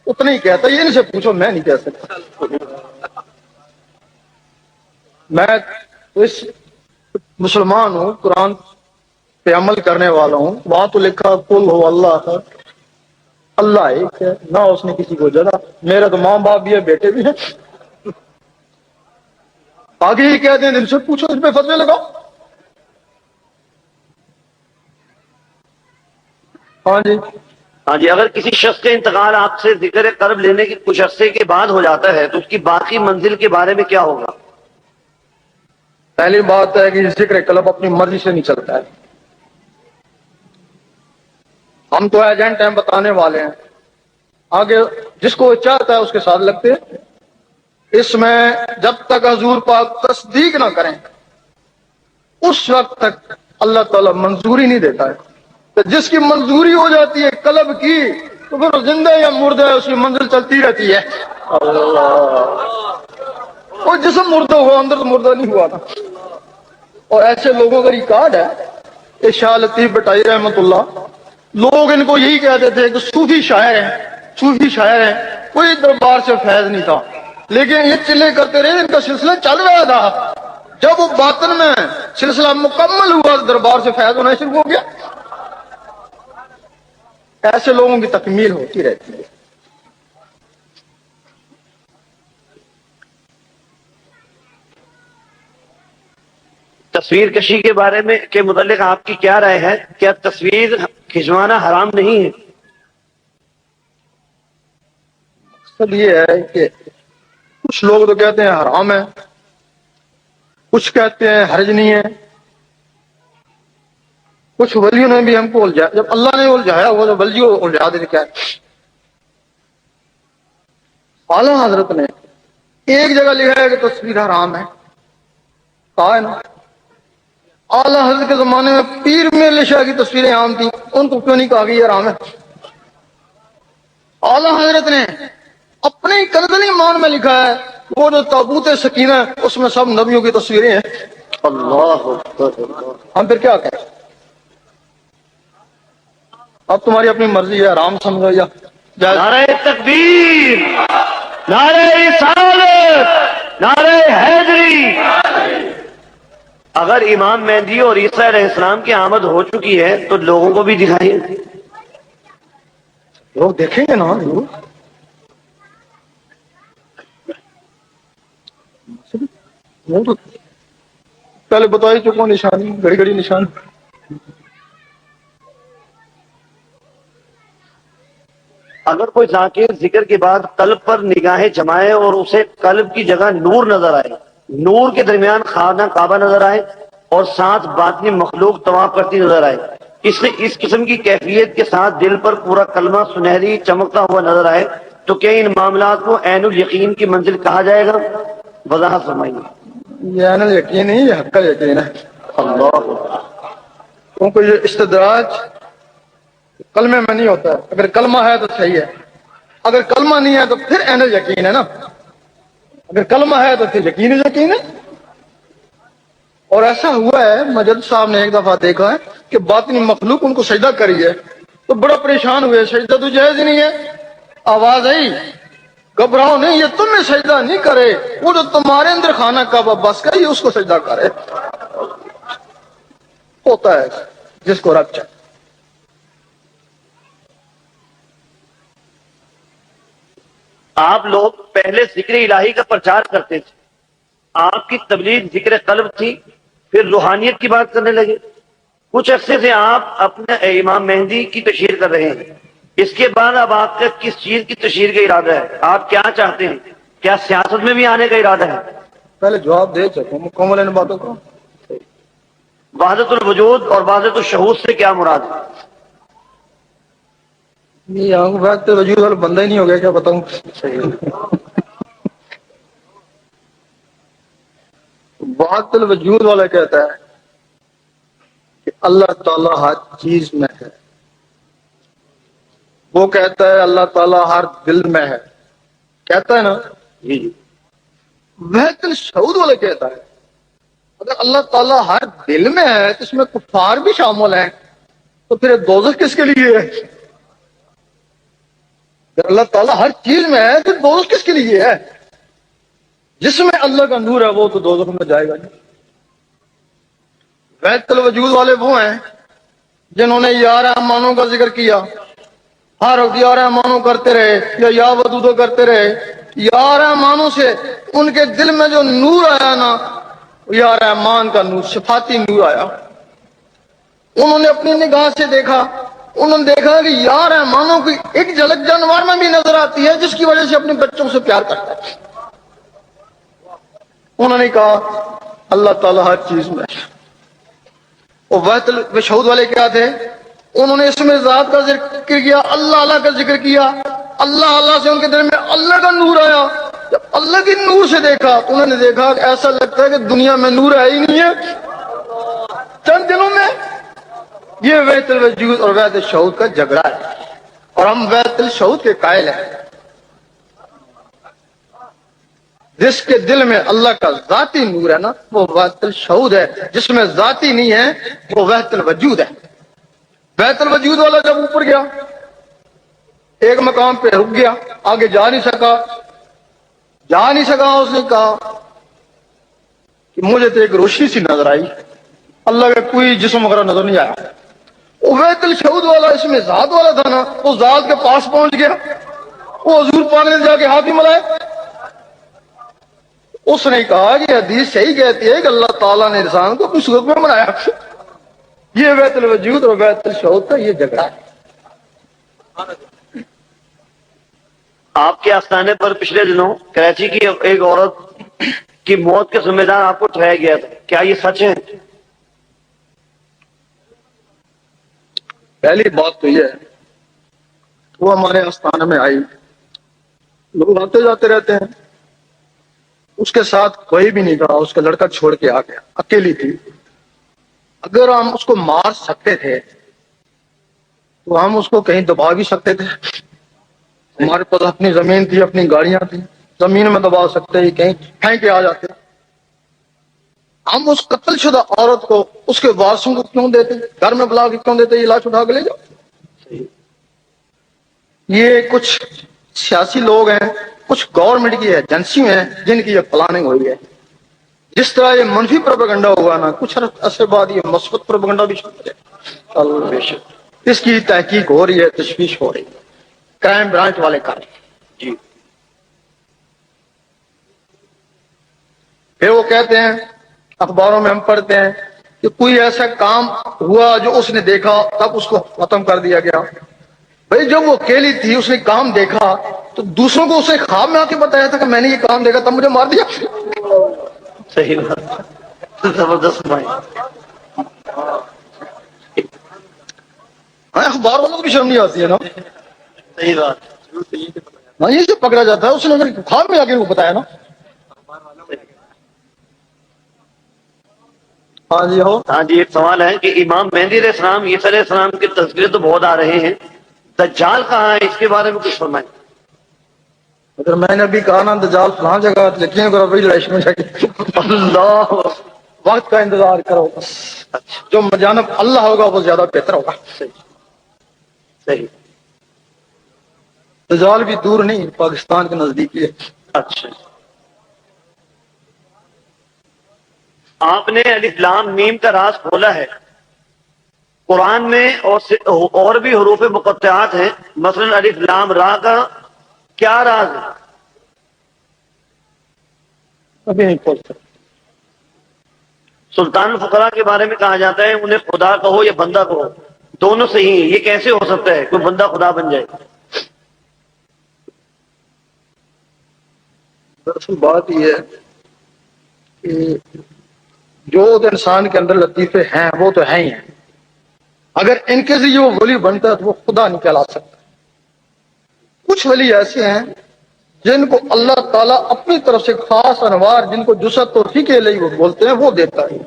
اتنا ہی کہتا ہے. یہ ان سے پوچھو، میں نہیں کہہ سکتا. میں اس مسلمان ہوں، قرآن پہ عمل کرنے والا ہوں، وہاں تو لکھا قل ہو اللہ احد، اللہ ایک ہے، نہ اس نے کسی کو جگہ، میرے تو ماں باپ بھی ہے، بیٹے بھی ہیں، آگے ہی کہتے ہیں دل سے پوچھو، اس پہ فتوے لگاؤ۔ ہاں جی، ہاں جی، اگر کسی شخص کا انتقال آپ سے ذکر قرب لینے کے کچھ عرصے کے بعد ہو جاتا ہے تو اس کی باقی منزل کے بارے میں کیا ہوگا؟ پہلی بات ہے کہ ذکر قلب اپنی مرضی سے نہیں چلتا ہے، ہم تو ایجنٹ ہیں، بتانے والے ہیں، آگے جس کو چاہتا ہے اس کے ساتھ لگتے ہیں۔ اس میں جب تک حضور پاک تصدیق نہ کریں اس وقت تک اللہ تعالیٰ منظوری نہیں دیتا ہے، تو جس کی منظوری ہو جاتی ہے قلب کی تو پھر وہ زندہ یا مردہ ہے، اس کی منزل چلتی رہتی ہے۔ وہ جسم مردہ ہوا، اندر تو مردہ نہیں ہوا تھا۔ اور ایسے لوگوں کا ریکارڈ ہے کہ شاہ لطیف بٹائی رحمت اللہ، لوگ ان کو یہی کہتے تھے کہ صوفی شاعر ہیں، صوفی شاعر ہیں، کوئی دربار سے فیض نہیں تھا، لیکن یہ چلے کرتے رہے، ان کا سلسلہ چل رہا تھا، جب وہ باطن میں سلسلہ مکمل ہوا دربار سے فیض ہونا شروع ہو گیا۔ ایسے لوگوں کی تکمیل ہوتی رہتی ہے۔ تصویر کشی کے بارے میں کے متعلق آپ کی کیا رائے ہے؟ کیا تصویر کھنچوانا حرام نہیں ہے؟ سب یہ ہے کہ کچھ لوگ تو کہتے ہیں حرام ہے، کچھ کہتے ہیں حرج نہیں ہے، کچھ ولیوں نے بھی ہم کو الجھایا، جب اللہ نے الجھایا وہ تو ولیوں کو الجھا دے کیا ہے؟ اعلیٰ حضرت نے ایک جگہ لکھا ہے کہ تصویر حرام ہے، کہا ہے نا۔ اعلیٰ حضرت کے زمانے میں پیر میرے شاہ کی تصویریں عام تھیں، ان کو کیوں نہیں کہا کہ یہ حرام ہے؟ اعلیٰ حضرت نے اپنے کنزل ایمان میں لکھا ہے وہ جو تابوت سکینہ ہے اس میں سب نبیوں کی تصویریں ہیں۔ اللہ ہم پھر کیا کہیں؟ اب تمہاری اپنی مرضی ہے، حرام سمجھو یا جائز۔ نعرہ تکبیر، نعرہ رسالت، نعرہ حیدری۔ اگر امام مہدی اور عیسیٰ علیہ السلام کی آمد ہو چکی ہے تو لوگوں کو بھی دکھائیے۔ لوگ دیکھیں گے نا، وہ تو پہلے بتائی چکو نشانی، گھڑی گھڑی نشان۔ اگر کوئی ذاکر ذکر کے بعد قلب پر نگاہیں جمائے اور اسے قلب کی جگہ نور نظر آئے، نور کے درمیان خانہ کعبہ نظر آئے اور ساتھ باطنی مخلوق طواف کرتی نظر آئے، اس قسم کی کیفیت کے ساتھ دل پر پورا کلمہ سنہری چمکتا ہوا نظر آئے تو کیا ان معاملات کو عین الیقین کی منزل کہا جائے گا؟ وضاحت فرمائیے۔ یہ عین الیقین نہیں، یہ حق الیقین ہے۔ اللہ، کیونکہ یہ استدراج کلمے میں نہیں ہوتا ہے، اگر کلمہ ہے تو صحیح ہے، اگر کلمہ نہیں ہے تو پھر عین الیقین ہے نا، اگر کلمہ ہے تو پھر یقین یقین ہے۔ اور ایسا ہوا ہے، مجد صاحب نے ایک دفعہ دیکھا ہے کہ باطنی مخلوق ان کو سجدہ کری ہے تو بڑا پریشان ہوئے، سجدہ تو جائز ہی نہیں ہے۔ آواز آئی گھبراؤ نہیں، یہ تمہیں سجدہ نہیں کرے، وہ جو تمہارے اندر خانہ کعبہ بس کرے اس کو سجدہ کرے۔ ہوتا ہے جس کو رب چاہے۔ آپ لوگ پہلے ذکر الہی کا پرچار کرتے تھے، آپ کی تبلیغ ذکر قلب تھی، پھر روحانیت کی بات کرنے لگے، کچھ عرصے سے آپ اپنے امام مہدی کی تشہیر کر رہے ہیں، اس کے بعد اب آپ کا کس چیز کی تشہیر کا ارادہ ہے؟ آپ کیا چاہتے ہیں؟ کیا سیاست میں بھی آنے کا ارادہ ہے؟ پہلے جواب دے چکو مکمل ان باتوں کو۔ وحدت الوجود اور وحدت الشہود سے کیا مراد ہے؟ یہ آنکھ بھاگتے وجود والا بندہ ہی نہیں ہو گیا، کیا بتاؤں؟ وحدت الوجود والا کہتا ہے کہ اللہ تعالیٰ ہر چیز میں ہے، وہ کہتا ہے اللہ تعالیٰ ہر دل میں ہے، کہتا ہے نا۔ جی جی، وحدت الشہود والا کہتا ہے اگر اللہ تعالیٰ ہر دل میں ہے تو اس میں کفار بھی شامل ہیں، تو پھر دوزخ کس کے لیے ہے؟ اگر اللہ تعالیٰ ہر چیز میں ہے تو دوزخ کس کے لیے ہے؟ جس میں اللہ کا نور ہے وہ تو دوزخ میں جائے گا نہیں۔ وحدت الوجود والے وہ ہیں جنہوں نے یا رحمانوں کا ذکر کیا، ہر وقت یا رحمانوں کرتے رہے یا ودودو کرتے رہے، یا رحمانوں سے ان کے دل میں جو نور آیا نا، یا رحمان کا نور، صفاتی نور آیا۔ انہوں نے اپنی نگاہ سے دیکھا، انہوں نے دیکھا کہ یا رحمانوں کی ایک جھلک جانور میں بھی نظر آتی ہے جس کی وجہ سے اپنے بچوں سے پیار کرتا ہے۔ انہوں نے کہا اللہ تعالیٰ ہر چیز میں ہے۔ اور وحدت الوجود والے کیا تھے؟ انہوں نے اس میں ذات کا ذکر کیا، اللہ اللہ کا ذکر کیا، اللہ اللہ سے ان کے دل میں اللہ کا نور آیا۔ جب اللہ کے نور سے دیکھا تو انہوں نے دیکھا کہ ایسا لگتا ہے کہ دنیا میں نور ہے ہی نہیں ہے چند دنوں میں۔ یہ وحدت الوجود اور وحدت الشہود کا جھگڑا ہے، اور ہم وحدت الشہود کے قائل ہیں۔ جس کے دل میں اللہ کا ذاتی نور ہے نا وہ وحدت الشہود ہے، جس میں ذاتی نہیں ہے وہ وحدت الوجود ہے۔ وحدت الوجود والا جب اوپر گیا ایک مقام پہ رک گیا، آگے جا نہیں سکا، اس نے کہا کہ مجھے تو ایک روشنی سی نظر آئی، اللہ کا کوئی جسم وغیرہ نظر نہیں آیا۔ وہ وحدت الشہود والا اس میں ذات والا تھا نا، وہ ذات کے پاس پہنچ گیا، وہ حضور پاک نے جا کے ہاتھ ہی ملائے۔ اس نے کہا کہ حدیث صحیح کہتی ہے کہ اللہ تعالیٰ نے انسان کو اپنی صورت میں بنایا۔ یہ وحدت الوجود اور وحدت الشہود کا یہ جھگڑا ہے۔ آپ کے آستانے پر پچھلے دنوں کراچی کی ایک عورت کی موت کے ذمہ دار آپ کو ٹھہرایا گیا تھا، کیا یہ سچ ہے؟ پہلی بات تو یہ ہے وہ ہمارے آستانے میں آئی، لوگ آتے جاتے رہتے ہیں، اس کے ساتھ کوئی بھی نہیں تھا، اس کا لڑکا چھوڑ کے آ گیا، اکیلی تھی۔ اگر ہم اس کو مار سکتے تھے تو ہم اس کو کہیں دبا بھی سکتے تھے، ہمارے پاس اپنی زمین تھی، اپنی گاڑیاں تھیں، زمین میں دبا سکتے ہی، کہیں پھینک کے آ جاتے۔ ہم اس قتل شدہ عورت کو اس کے وارثوں کو کیوں دیتے، گھر میں بلا کے کیوں دیتے یہ لاش اٹھا کے لے جاؤ؟ یہ کچھ سیاسی لوگ ہیں، کچھ گورنمنٹ کی ایجنسی ہیں جن کی یہ پلاننگ ہوئی ہے۔ جس طرح یہ منفی پروپیگنڈا ہوا نا، کچھ عرصے بعد یہ مثبت پروپیگنڈا بھی شروع ہے۔ اس کی تحقیق ہو رہی ہے، تشویش ہو رہی ہے، کرائم برانچ والے کر رہے ہیں۔ جی پھر وہ کہتے ہیں، اخباروں میں ہم پڑھتے ہیں کہ کوئی ایسا کام ہوا جو اس نے دیکھا تب اس کو ختم کر دیا گیا۔ بھائی جب وہ اکیلی تھی اس نے کام دیکھا تو دوسروں کو اسے خواب میں آ کے بتایا تھا کہ میں نے یہ کام دیکھا تب مجھے مار دیا۔ صحیح بات، زبردست بھائی۔ اخبار والوں کو بھی شرم نہیں آتی ہے نا، صحیح بات۔ ہاں یہ سے پکڑا جاتا ہے، اس نے اگر خواب میں آ کے وہ بتایا نا۔ ہاں جی ہو، ہاں جی، ایک سوال ہے کہ امام مہدی علیہ السلام، عیسیٰ علیہ السلام کے تذکرے تو بہت آ رہے ہیں، دجال کہاں ہے؟ اس کے بارے میں کچھ فرمائیں۔ اگر میں نے ابھی کہا نا دجال فلاں جگہ، یقین کرو بھائی لائش میں جا کے اللہ وقت کا انتظار کرو، جو جانب اللہ ہوگا وہ زیادہ بہتر ہوگا۔ صحیح۔ دجال بھی دور نہیں، پاکستان کے نزدیک ہے۔ اچھا، آپ نے الف لام میم کا راز کھولا ہے، قرآن میں اور بھی حروف مقطعات ہیں، مثلا الف لام را کا کیا راز ہے؟ ابھی نہیں کھول سکتے۔ سلطان الفقراء کے بارے میں کہا جاتا ہے انہیں خدا کہو یا بندہ کہو، دونوں صحیح ہیں، یہ کیسے ہو سکتا ہے کوئی بندہ خدا بن جائے؟ دراصل بات یہ ہے کہ جو انسان کے اندر لطیفے ہیں وہ تو ہیں ہی ہیں، اگر ان کے ذریعے وہ ولی بنتا ہے تو وہ خدا نہیں کہلا سکتا۔ کچھ ولی ایسے ہیں جن کو اللہ تعالیٰ اپنی طرف سے خاص انوار، جن کو جسد اور فقہ لئی وہ بولتے ہیں، وہ دیتا ہے۔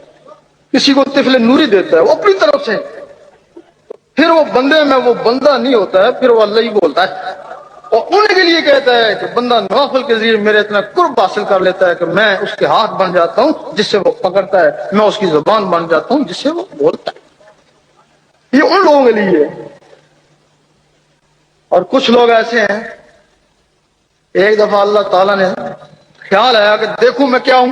کسی کو طفل نوری دیتا ہے وہ اپنی طرف سے، پھر وہ بندے میں وہ بندہ نہیں ہوتا ہے، پھر وہ اللہ ہی بولتا ہے، اور ان کے لیے کہتا ہے کہ بندہ نوافل کے ذریعے میرے اتنا قرب حاصل کر لیتا ہے کہ میں اس کے ہاتھ بن جاتا ہوں جس سے وہ پکڑتا ہے، میں اس کی زبان بن جاتا ہوں جس سے وہ بولتا ہے۔ یہ ان لوگوں کے لیے ہے۔ اور کچھ لوگ ایسے ہیں، ایک دفعہ اللہ تعالیٰ نے خیال آیا کہ دیکھوں میں کیا ہوں،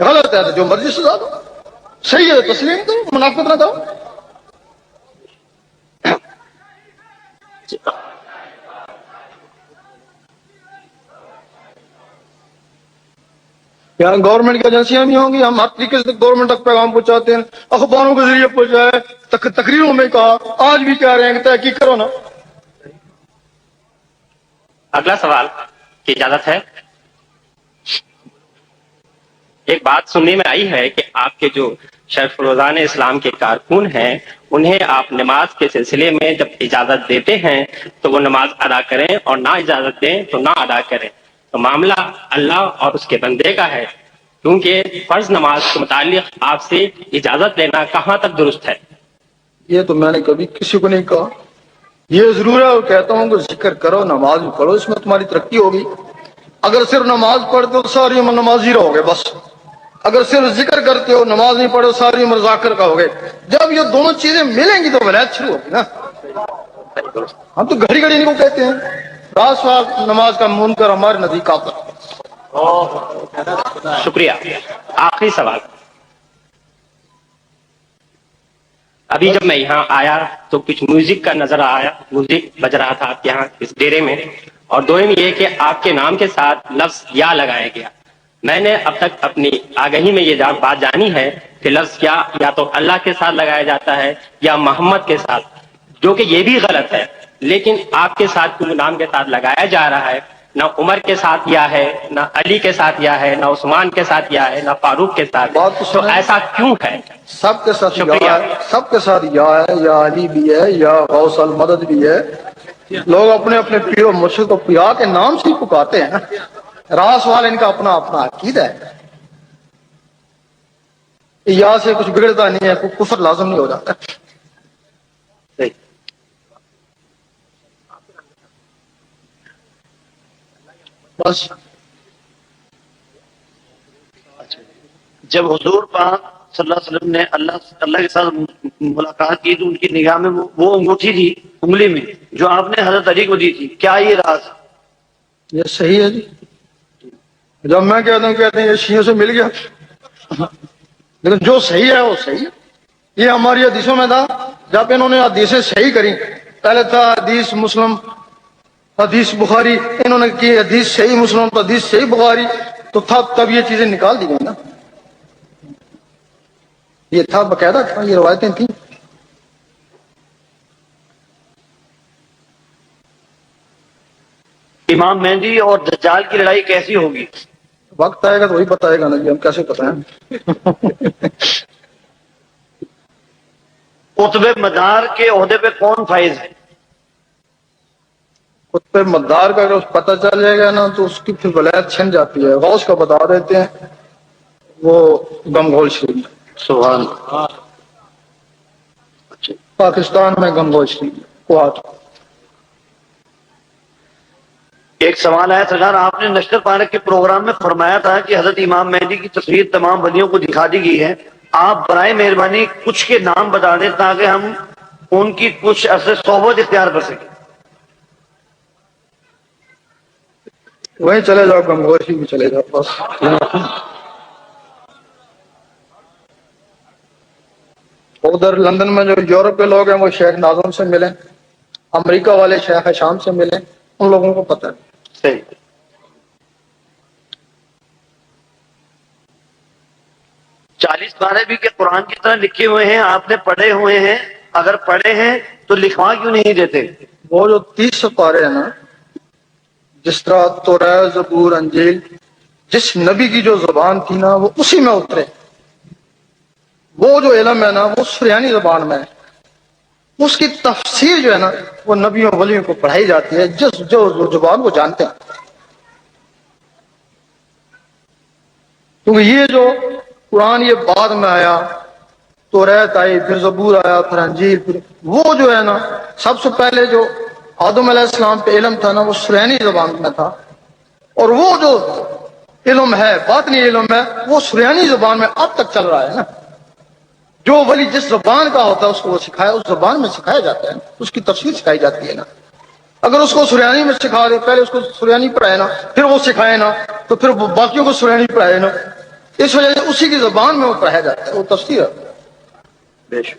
غلط ہے تو جو مرضی سزا دو، صحیح ہے تسلیم دو، منافقت نہ کرو. یہاں گورنمنٹ کی ایجنسیاں بھی ہوں گی، ہم ہر طریقے سے گورنمنٹ تک پیغام پہنچاتے ہیں، اخباروں کے ذریعے پہنچائے، تقریروں میں کہا، آج بھی کہہ رہے ہیں کہ تحقیق کرو نا. اگلا سوال کی اجازت ہے. ایک بات سننے میں آئی ہے کہ آپ کے جو شرف روزان اسلام کے کارکن ہیں، انہیں آپ نماز کے سلسلے میں جب اجازت دیتے ہیں تو وہ نماز ادا کریں، اور نہ اجازت دیں تو نہ ادا کریں. تو معاملہ اللہ اور اس کے بندے کا ہے، کیونکہ فرض نماز کے متعلق آپ سے اجازت لینا کہاں تک درست ہے؟ یہ تو میں نے کبھی کسی کو نہیں کہا. یہ ضرور ہے اور کہتا ہوں کہ ذکر کرو، نماز بھی پڑھو، اس میں تمہاری ترقی ہوگی. اگر صرف نماز پڑھتے ہو ساری عمر نمازی رہو گے بس. اگر صرف ذکر کرتے ہو، نماز نہیں پڑھو، ساری عمر ذاکر کا ہوگے. جب یہ دونوں چیزیں ملیں گی تو ولایت شروع ہوگی نا. ہم تو گھڑی گھڑی ان کو کہتے ہیں راس نماز کا منکر ہمارے نزدیک کافر. شکریہ. آخری سوال. ابھی جب میں یہاں آیا تو کچھ میوزک کا نظر آیا، میوزک بج رہا تھا آپ کے یہاں اس ڈیرے میں، اور دوم یہ کہ آپ کے نام کے ساتھ لفظ یا لگایا گیا. میں نے اب تک اپنی آگہی میں یہ بات جانی ہے کہ لفظ یا تو اللہ کے ساتھ لگایا جاتا ہے یا محمد کے ساتھ، جو کہ یہ بھی غلط ہے. لیکن آپ کے ساتھ نام کے ساتھ لگایا جا رہا ہے، نہ عمر کے ساتھ یا ہے، نہ علی کے ساتھ یا ہے، نہ عثمان کے ساتھ یا ہے، نہ فاروق کے ساتھ. تو ایسا کیوں ہے؟ سب کے ساتھ شکریہ. یا ہے، سب کے ساتھ یا ہے، یا علی بھی ہے، یا غوث المدد بھی ہے. لوگ اپنے اپنے پیر و مرشد کو پیا کے نام سے ہی پکارتے ہیں نا. راس والے ان کا اپنا اپنا عقیدہ ہے. یا سے کچھ بگڑتا نہیں ہے، کوئی کفر لازم نہیں ہو جاتا. بس جب حضور پاک صلی اللہ علیہ وسلم نے اللہ کے ساتھ ملاقات کی تو ان کی نگاہ میں وہ انگوٹھی تھی انگلی میں جو آپ نے حضرت علی کو دی تھی، کیا یہ راز؟ یہ صحیح ہے جی. جب میں کہتا ہوں کہتے ہیں یہ شیعوں سے مل گیا، لیکن جو صحیح ہے وہ صحیح ہے. یہ ہماری حدیثوں میں تھا. جب انہوں نے حدیثیں صحیح کری، پہلے تھا حدیث مسلم، حدیث بخاری، انہوں نے کی حدیث صحیح مسلم تو حدیث صحیح بخاری، تو تب یہ چیزیں نکال دی گئی نا. یہ تھا باقاعدہ تھا، یہ روایتیں تھیں. امام مہدی اور دجال کی لڑائی کیسی ہوگی؟ وقت آئے گا تو وہی بتائے گا نا جی، ہم کیسے بتائیں. قطب مدار کے عہدے پہ کون فائز ہے؟ خود پہ مدار کا اگر پتہ چل جائے گا نا تو اس کی پھر ولایت چھن جاتی ہے. غوث کا بتا دیتے ہیں، وہ گنگول شریف سبحان. پاکستان میں گنگول شریف کوہاٹ. ایک سوال ہے سرکار، آپ نے نشتر پارک کے پروگرام میں فرمایا تھا کہ حضرت امام مہدی کی تصویر تمام ولیوں کو دکھا دی گئی ہے. آپ برائے مہربانی کچھ کے نام بتا دیں تاکہ ہم ان کی کچھ عرصے صحبت اختیار کر سکیں. وہیں چلے جاؤ، گنگول شریف بھی چلے جاؤ بس. ادھر لندن میں جو یورپ کے لوگ ہیں وہ شیخ ناظم سے ملیں، امریکہ والے شیخ شام سے ملیں، ان لوگوں کو پتہ ہے. صحیح. چالیس پارے بھی کہ قرآن کی طرح لکھے ہوئے ہیں، آپ نے پڑھے ہوئے ہیں، اگر پڑھے ہیں تو لکھوا کیوں نہیں دیتے؟ وہ جو 30 پارے ہیں نا، جس طرح تورات، زبور، انجیل، جس نبی کی جو زبان تھی نا وہ اسی میں اترے. وہ جو علم ہے نا وہ سریانی زبان میں ہے. اس کی تفسیر جو ہے نا وہ نبیوں ولیوں کو پڑھائی جاتی ہے جس جو زبان وہ جانتے ہیں. کیونکہ یہ جو قرآن یہ بعد میں آیا، تورات آئی، پھر زبور آیا، پھر انجیل، پھر وہ جو ہے نا سب سے پہلے جو آدم علیہ السلام پہ علم تھا نا وہ سریانی زبان میں تھا. اور وہ جو علم ہے، باطنی علم ہے، وہ سریانی زبان میں اب تک چل رہا ہے نا. جو ولی جس زبان کا ہوتا ہے اس کو وہ سکھایا، اس زبان میں سکھایا جاتا ہے، اس کی تفسیر سکھائی جاتی ہے نا. اگر اس کو سریانی میں سکھا دے، پہلے اس کو سریانی پڑھائے نا، پھر وہ سکھائے نا، تو پھر باقیوں کو سریانی پڑھائے نا. اس وجہ سے اسی کی زبان میں وہ پڑھا جاتا ہے، وہ تفسیر ہے۔ بے شک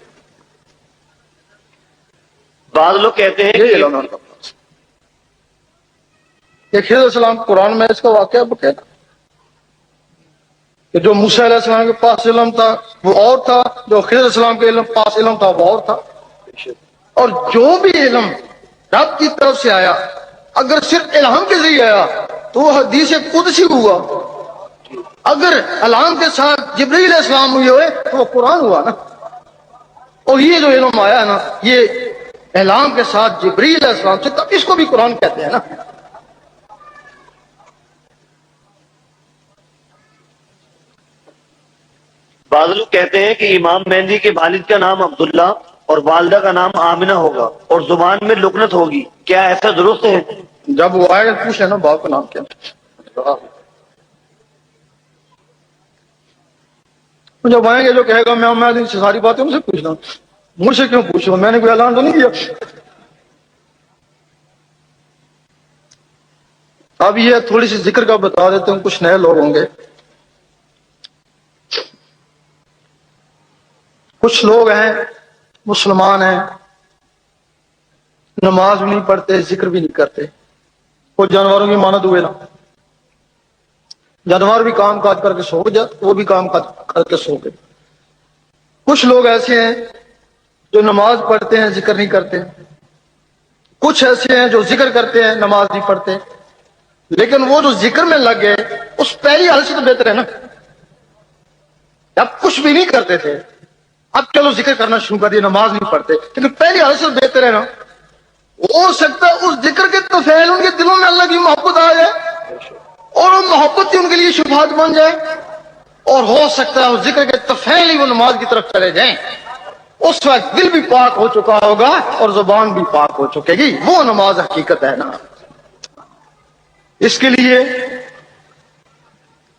بعض لوگ کہتے ہیں یہ کہ علم ہے ان کا پاس۔ یہ خضر علیہ السلام قرآن میں اس کا واقعہ بقیدہ کہ جو موسیٰ علیہ السلام کے پاس علم تھا وہ اور تھا، جو خضر علیہ السلام کے پاس علم تھا وہ اور تھا۔ اور جو بھی علم رب کی طرف سے آیا اگر صرف الہام کے ذریعے آیا تو وہ حدیث قدسی ہوا، اگر الہام کے ساتھ جبرائیل علیہ السلام ہوئے تو وہ قرآن ہوا نا۔ اور یہ جو علم آیا ہے نا یہ الہام کے ساتھ جبرائیل علیہ السلام سے، تب اس کو بھی قرآن کہتے ہیں نا۔ بعض لوگ کہتے ہیں کہ امام مہدی کے والد کا نام عبداللہ اور والدہ کا نام آمنہ ہوگا اور زبان میں لکنت ہوگی، کیا ایسا درست ہے؟ جب وہ آئے گا پوچھ لینا باپ کا نام کیا، جب آئیں گے جو کہے گا میں سے ساری باتیں ان سے پوچھنا، مجھ سے کیوں پوچھو، میں نے کوئی اعلان تو نہیں کیا۔ اب یہ تھوڑی سی ذکر کا بتا دیتے ہوں، کچھ نئے لوگ ہوں گے۔ کچھ لوگ ہیں مسلمان ہیں، نماز بھی نہیں پڑھتے، ذکر بھی نہیں کرتے، وہ جانوروں کی مانند ہوئے نا، جانور بھی کام کاج کر کے سو گئے، وہ بھی کام کاج کر کے سو گئے۔ کچھ لوگ ایسے ہیں جو نماز پڑھتے ہیں ذکر نہیں کرتے، کچھ ایسے ہیں جو ذکر کرتے ہیں نماز نہیں پڑھتے، لیکن وہ جو ذکر میں لگ گئے اس پہلی حال سے تو بہتر ہے نا۔ اب کچھ بھی نہیں کرتے تھے، اب چلو ذکر کرنا شروع کر دیا، نماز نہیں پڑھتے، لیکن پہلی حال سے بہتر ہے نا۔ ہو سکتا ہے اس ذکر کے طفیل ان کے دلوں میں اللہ کی محبت آ جائے اور وہ محبت ہی ان کے لیے شبہات بن جائے، اور ہو سکتا ہے اس ذکر کے طفیل ہی وہ نماز کی طرف چلے جائیں، اس وقت دل بھی پاک ہو چکا ہوگا اور زبان بھی پاک ہو چکے گی، وہ نماز حقیقت ہے نا۔ اس کے لیے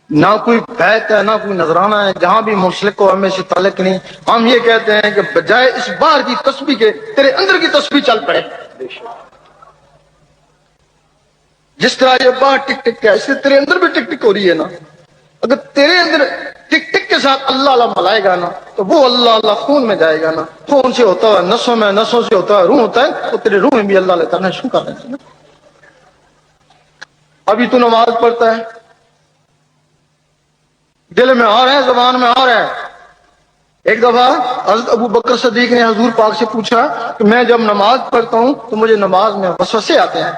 نہ کوئی بیت ہے نہ کوئی نذرانہ ہے، جہاں بھی منسلک کو ہمیں سے تعلق نہیں۔ ہم یہ کہتے ہیں کہ بجائے اس بار کی تسبیح کے تیرے اندر کی تسبیح چل پڑے، جس طرح یہ بار ٹک ٹک ہے اس سے تیرے اندر بھی ٹک ٹک ہو رہی ہے نا۔ اگر تیرے اندر ٹک ٹک کے ساتھ اللہ اللہ ملائے گا نا تو وہ اللہ اللہ خون میں جائے گا نا، خون سے ہوتا ہے نسوں میں، نسوں سے ہوتا ہے روح ہوتا ہے، تو تیرے روح میں بھی اللہ لیتا ہے شو کر رہے ہیں۔ ابھی تو نماز پڑھتا ہے، دل میں آ رہا ہے زبان میں آ رہا ہے۔ ایک دفعہ حضرت ابو بکر صدیق نے حضور پاک سے پوچھا کہ میں جب نماز پڑھتا ہوں تو مجھے نماز میں وسوسے آتے ہیں۔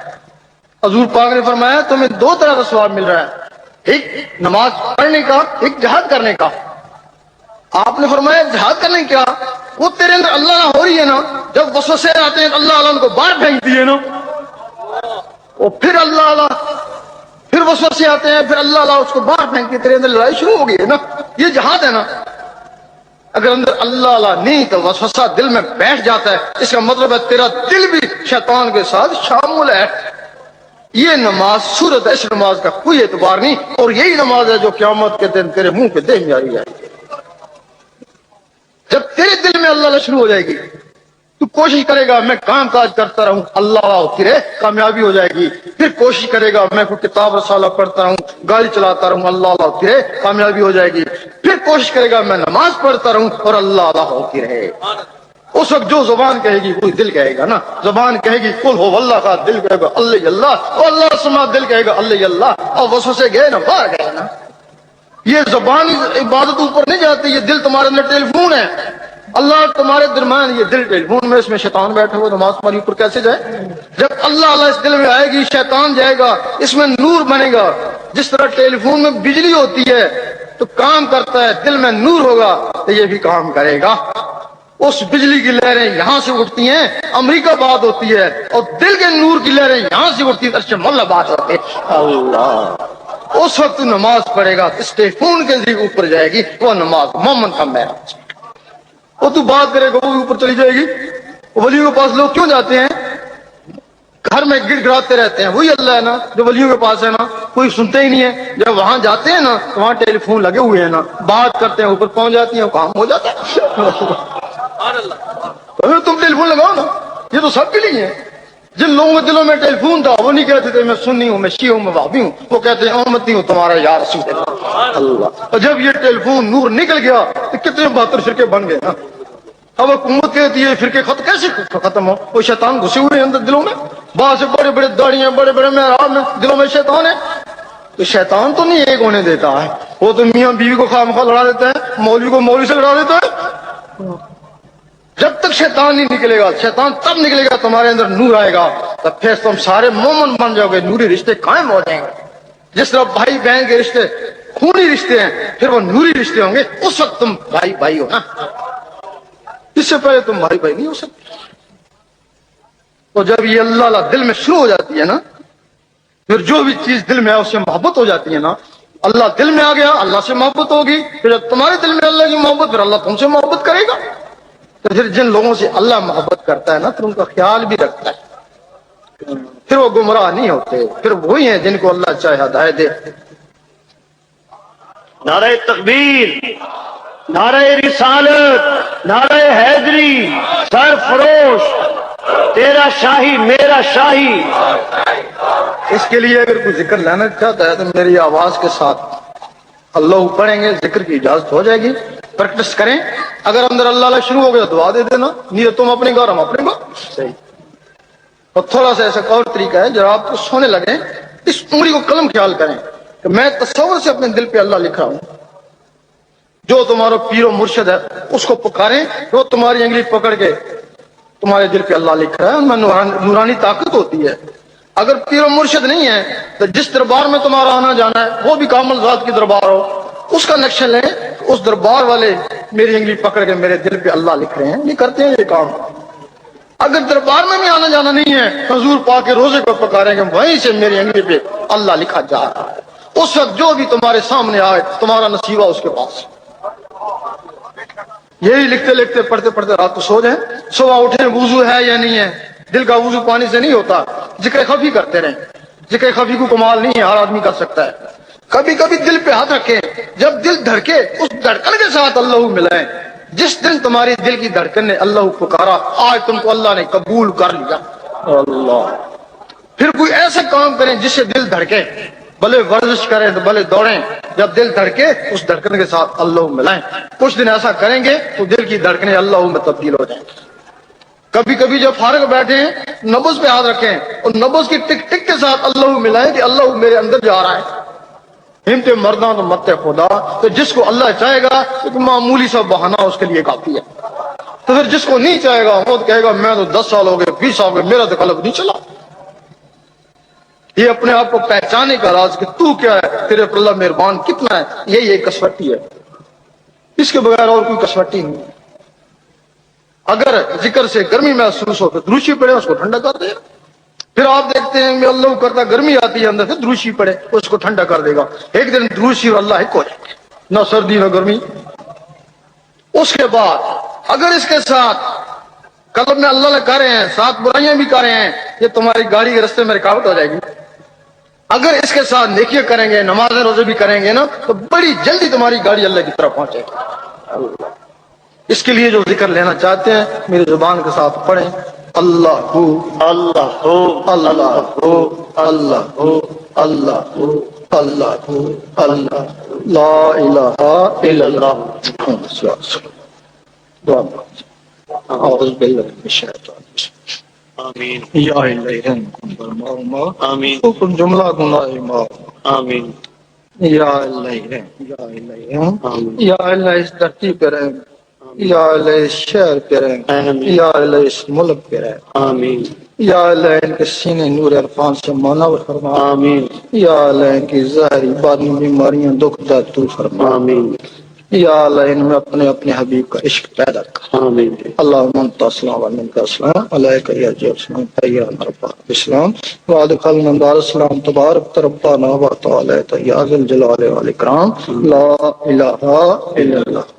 حضور پاک نے فرمایا تمہیں دو طرح کا ثواب مل رہا ہے، ایک نماز پڑھنے کا، ایک جہاد کرنے کا۔ آپ نے فرمایا جہاد کرنے کیا؟ وہ تیرے اندر اللہ ہو رہی ہے نا، جب وسوسے آتے ہیں تو اللہ اللہ ان کو باہر پھینک دیے نا، اور پھر اللہ اللہ، پھر وسوسے آتے ہیں پھر اللہ اللہ اس کو باہر پھینک کے تیرے اندر لڑائی شروع ہو گئی ہے نا۔ یہ جہاد ہے نا۔ اگر اندر اللہ اللہ نہیں تو وسوسہ دل میں بیٹھ جاتا ہے، اس کا مطلب ہے تیرا دل بھی شیطان کے ساتھ شامل ہے۔ یہ نماز صورت ہے، اس نماز کا کوئی اعتبار نہیں، اور یہی نماز ہے جو قیامت کے دن تیرے منہ کے دیہ میں آئی جائے گی۔ جب تیرے دل میں اللہ اللہ شروع ہو جائے گی تو کوشش کرے گا میں کام کاج کرتا رہوں، اللہ ہوتی رہے، کامیابی ہو جائے گی۔ پھر کوشش کرے گا میں کوئی کتاب رسالہ پڑھتا رہوں، گاڑی چلاتا رہوں، اللہ اللہ ہوتی رہے، کامیابی ہو جائے گی۔ پھر کوشش کرے گا میں نماز پڑھتا رہوں اور اللہ اللہ ہوتی رہے۔ اس وقت جو زبان کہے گی وہی دل کہے گا نا۔ زبان کہے گی کل ہو اللہ کا، دل کہے گا اللہ اللہ، اور اللہ سما، دل کہے گا اللہ اللہ، اور وسوسے گئے نا باہر گئے نا۔ یہ زبان عبادت اوپر نہیں جاتی، یہ دل تمہارے اندر ٹیلی فون ہے، اللہ تمہارے درمیان یہ دل ٹیلی فون میں، اس میں شیطان بیٹھے ہوئے، نماز تمہاری اوپر کیسے جائے؟ جب اللہ اللہ اس دل میں آئے گی شیطان جائے گا، اس میں نور بنے گا۔ جس طرح ٹیلی فون میں بجلی ہوتی ہے تو کام کرتا ہے، دل میں نور ہوگا تو یہ بھی کام کرے گا۔ اس بجلی کی لہریں یہاں سے اٹھتی ہیں امریکہ باد ہوتی ہے، اور دل کے نور کی لہریں یہاں سے اٹھتی ہیں عرش مولا باد ہوتے ہیں۔ اللہ اس وقت نماز پڑھے گا اس ٹیلیفون کے ذریعے اوپر جائے گی، وہ نماز مومن کا معراج۔ وہ تو بات کرے گا وہ بھی اوپر چلی جائے گی۔ ولیوں کے پاس لوگ کیوں جاتے ہیں؟ گھر میں گڑ گڑاتے رہتے ہیں، وہی اللہ ہے نا جو ولیوں کے پاس ہے نا، کوئی سنتے ہی نہیں ہے۔ جب وہاں جاتے ہیں نا تو وہاں ٹیلی فون لگے ہوئے ہیں نا، بات کرتے ہیں، اوپر پہنچ جاتی ہیں، کام ہو جاتا ہے۔ تم ٹیلی فون لگاؤ نا، یہ تو سب کے لیے ہے۔ جن لوگوں کے دلوں میں ٹیلی فون تھا وہ نہیں کہتے تھے میں سنی ہوں، میں شیعہ ہوں، میں وہابی ہوں، وہ کہتے ہیں امتی ہوں تمہارا یا رسول اللہ۔ اور جب یہ ٹیلی فون نور نکل گیا تو کتنے 72 فرقے بن گئے نا۔ اب حکومت کہتی ہے فرقے کیسے ختم ہو؟ وہ شیطان گھسے ہوئے ہیں اندر دلوں میں، باہر سے بڑے بڑے داڑیاں، بڑے بڑے محراب میں، دلوں میں شیطان ہے۔ تو شیطان تو نہیں ایک ہونے دیتا ہے، وہ تو میاں بیوی کو خواہ مخواہ لڑا دیتا ہے، مولوی کو مولوی سے لڑا دیتا ہے۔ جب تک شیطان نہیں نکلے گا، شیطان تب نکلے گا تمہارے اندر نور آئے گا، تب پھر تم سارے مومن بن جاؤ گے، نوری رشتے قائم ہو جائیں گے۔ جس طرح بھائی بہن کے رشتے خونی رشتے ہیں، پھر وہ نوری رشتے ہوں گے، اس وقت تم بھائی بھائی ہو نا، اس سے پہلے تم بھائی بھائی نہیں ہو سکتے۔ تو جب یہ اللہ دل میں شروع ہو جاتی ہے نا، پھر جو بھی چیز دل میں ہے اس سے محبت ہو جاتی ہے نا۔ اللہ دل میں آ گیا، اللہ سے محبت ہوگی، پھر جب تمہارے دل میں اللہ کی محبت، پھر اللہ تم سے محبت کرے گا۔ تو پھر جن لوگوں سے اللہ محبت کرتا ہے نا، پھر ان کا خیال بھی رکھتا ہے، پھر وہ گمراہ نہیں ہوتے، پھر وہی ہیں جن کو اللہ چاہے ہدایت دے۔ نعرہ تکبیر، نعرہ رسالت، نعرہ حیدری، سرفروش، تیرا شاہی میرا شاہی۔ اس کے لیے اگر کوئی ذکر لینا چاہتا ہے تو میری آواز کے ساتھ اللہ پڑھیں گے، ذکر کی اجازت ہو جائے گی، پریکٹس کریں۔ اگر اندر اللہ شروع ہو گیا دعا دے دینا، نہیں تم اپنے گھر ہم اپنے گھر، صحیح۔ اور تھوڑا سا ایسا اور طریقہ ہے، جب آپ کو سونے لگیں اس انگلی کو قلم خیال کریں کہ میں تصور سے اپنے دل پہ اللہ لکھ رہا ہوں، جو تمہارا پیر و مرشد ہے اس کو پکاریں، وہ تمہاری انگلی پکڑ کے تمہارے دل پہ اللہ لکھ رہا ہے، ان میں نورانی طاقت ہوتی ہے۔ اگر پیر و مرشد نہیں ہے تو جس دربار میں تمہارا آنا جانا ہے وہ بھی کامل ذات کی دربار ہو، اس کا نقشہ لیں، اس دربار والے میری انگلی پکڑ کے میرے دل پہ اللہ لکھ رہے ہیں، یہ کرتے ہیں یہ کام۔ اگر دربار میں بھی آنا جانا نہیں ہے، حضور پاک کے روزے کو پکاریں گے، وہیں سے میری انگلی پہ اللہ لکھا جا رہا ہے۔ اس وقت جو بھی تمہارے سامنے آئے تمہارا نصیبہ اس کے پاس۔ یہی لکھتے لکھتے پڑھتے پڑھتے رات کو سو جائیں، صبح اٹھیں وضو ہے یا نہیں ہے، دل کا وضو پانی سے نہیں ہوتا، ذکر خفی کرتے رہیں، ذکر خفی کو کمال نہیں ہے، ہر آدمی کر سکتا ہے۔ کبھی کبھی دل پہ ہاتھ رکھیں، جب دل دھڑکے اس دھڑکن کے ساتھ اللہ ملائیں۔ جس دن تمہاری دل کی دھڑکن نے اللہ پکارا، آج تم کو اللہ نے قبول کر لیا۔ اللہ پھر کوئی ایسا کام کریں جس سے دل دھڑکے، بھلے ورزش کریں تو بھلے دوڑیں، جب دل دھڑکے اس دھڑکن کے ساتھ اللہ ملائیں۔ کچھ دن ایسا کریں گے تو دل کی دھڑکنیں اللہ میں تبدیل ہو جائیں۔ کبھی کبھی جب فارغ بیٹھے ہیں نبض پہ ہاتھ رکھیں اور نبض کی ٹک ٹک کے ساتھ اللہ ملائیں کہ اللہ میرے اندر جا رہا ہے۔ ہمت مرداں تو مت خدا، تو جس کو اللہ چاہے گا ایک معمولی سا بہانہ اس کے لیے کافی ہے، تو پھر جس کو نہیں چاہے گا وہ کہے گا میں تو 10 سال ہو گئے 20 سال ہو گئے میرا تو قلب نہیں چلا۔ یہ اپنے آپ کو پہچانے کا راز کہ تو کیا ہے، تیرے پر اللہ مہربان کتنا ہے، یہی ایک کسوٹی ہے، اس کے بغیر اور کوئی کسوٹی نہیں۔ اگر ذکر سے گرمی محسوس ہو تو دروشی پڑے، اس کو ٹھنڈا کر دے۔ پھر آپ دیکھتے ہیں کہ اللہ کرتا گرمی آتی ہے اندر سے، دروشی پڑے اس کو ٹھنڈا کر دے گا۔ ایک دن دروشی اور اللہ ایک ہو جائے گا، نہ سردی نہ گرمی۔ اس کے بعد اگر اس کے ساتھ قلب میں اللہ کر رہے ہیں، ساتھ برائیاں بھی کر رہے ہیں، یہ تمہاری گاڑی کے رستے میں رکاوٹ ہو جائے گی۔ اگر اس کے ساتھ نیکیاں کریں گے، نماز روزے بھی کریں گے نا، تو بڑی جلدی تمہاری گاڑی اللہ کی طرف پہنچے گی۔ اس کے لیے جو ذکر لینا چاہتے ہیں میری زبان کے ساتھ پڑھیں، اللہ ہو اللہ ہو اللہ ہو اللہ ہو اللہ ہو اللہ ہو اللہ لا الہ الا اللہ محمد صلی اللہ علیہ وسلم۔ اعوذ باللہ من الشیطان الرجیم۔ آمین یا الہ آمین حکم جملہ گناہ معاف۔ آمین یا اللہ یا اللہ اس دھرتی پہ رہیں، یا اللہ اس شہر پہ رہیں، یا اللہ اس ملک پہ رہیں، آمین یا اللہ ان کے سینے نور عرفان سے منور فرما، آمین یا اللہ ان کی ظاہری باطنی بیماریاں دکھ درد دور فرما، آمین یا اللہ ان میں اپنے اپنے حبیب کا عشق پیدا کر۔ آمین اللہم انت السلام و منک السلام علیک یا السلام حیانا رب الاسلام وادخلنا دار السلام تبارک ربنا و تعالی یا ذی الجلال والاکرام لا الہ الا اللہ۔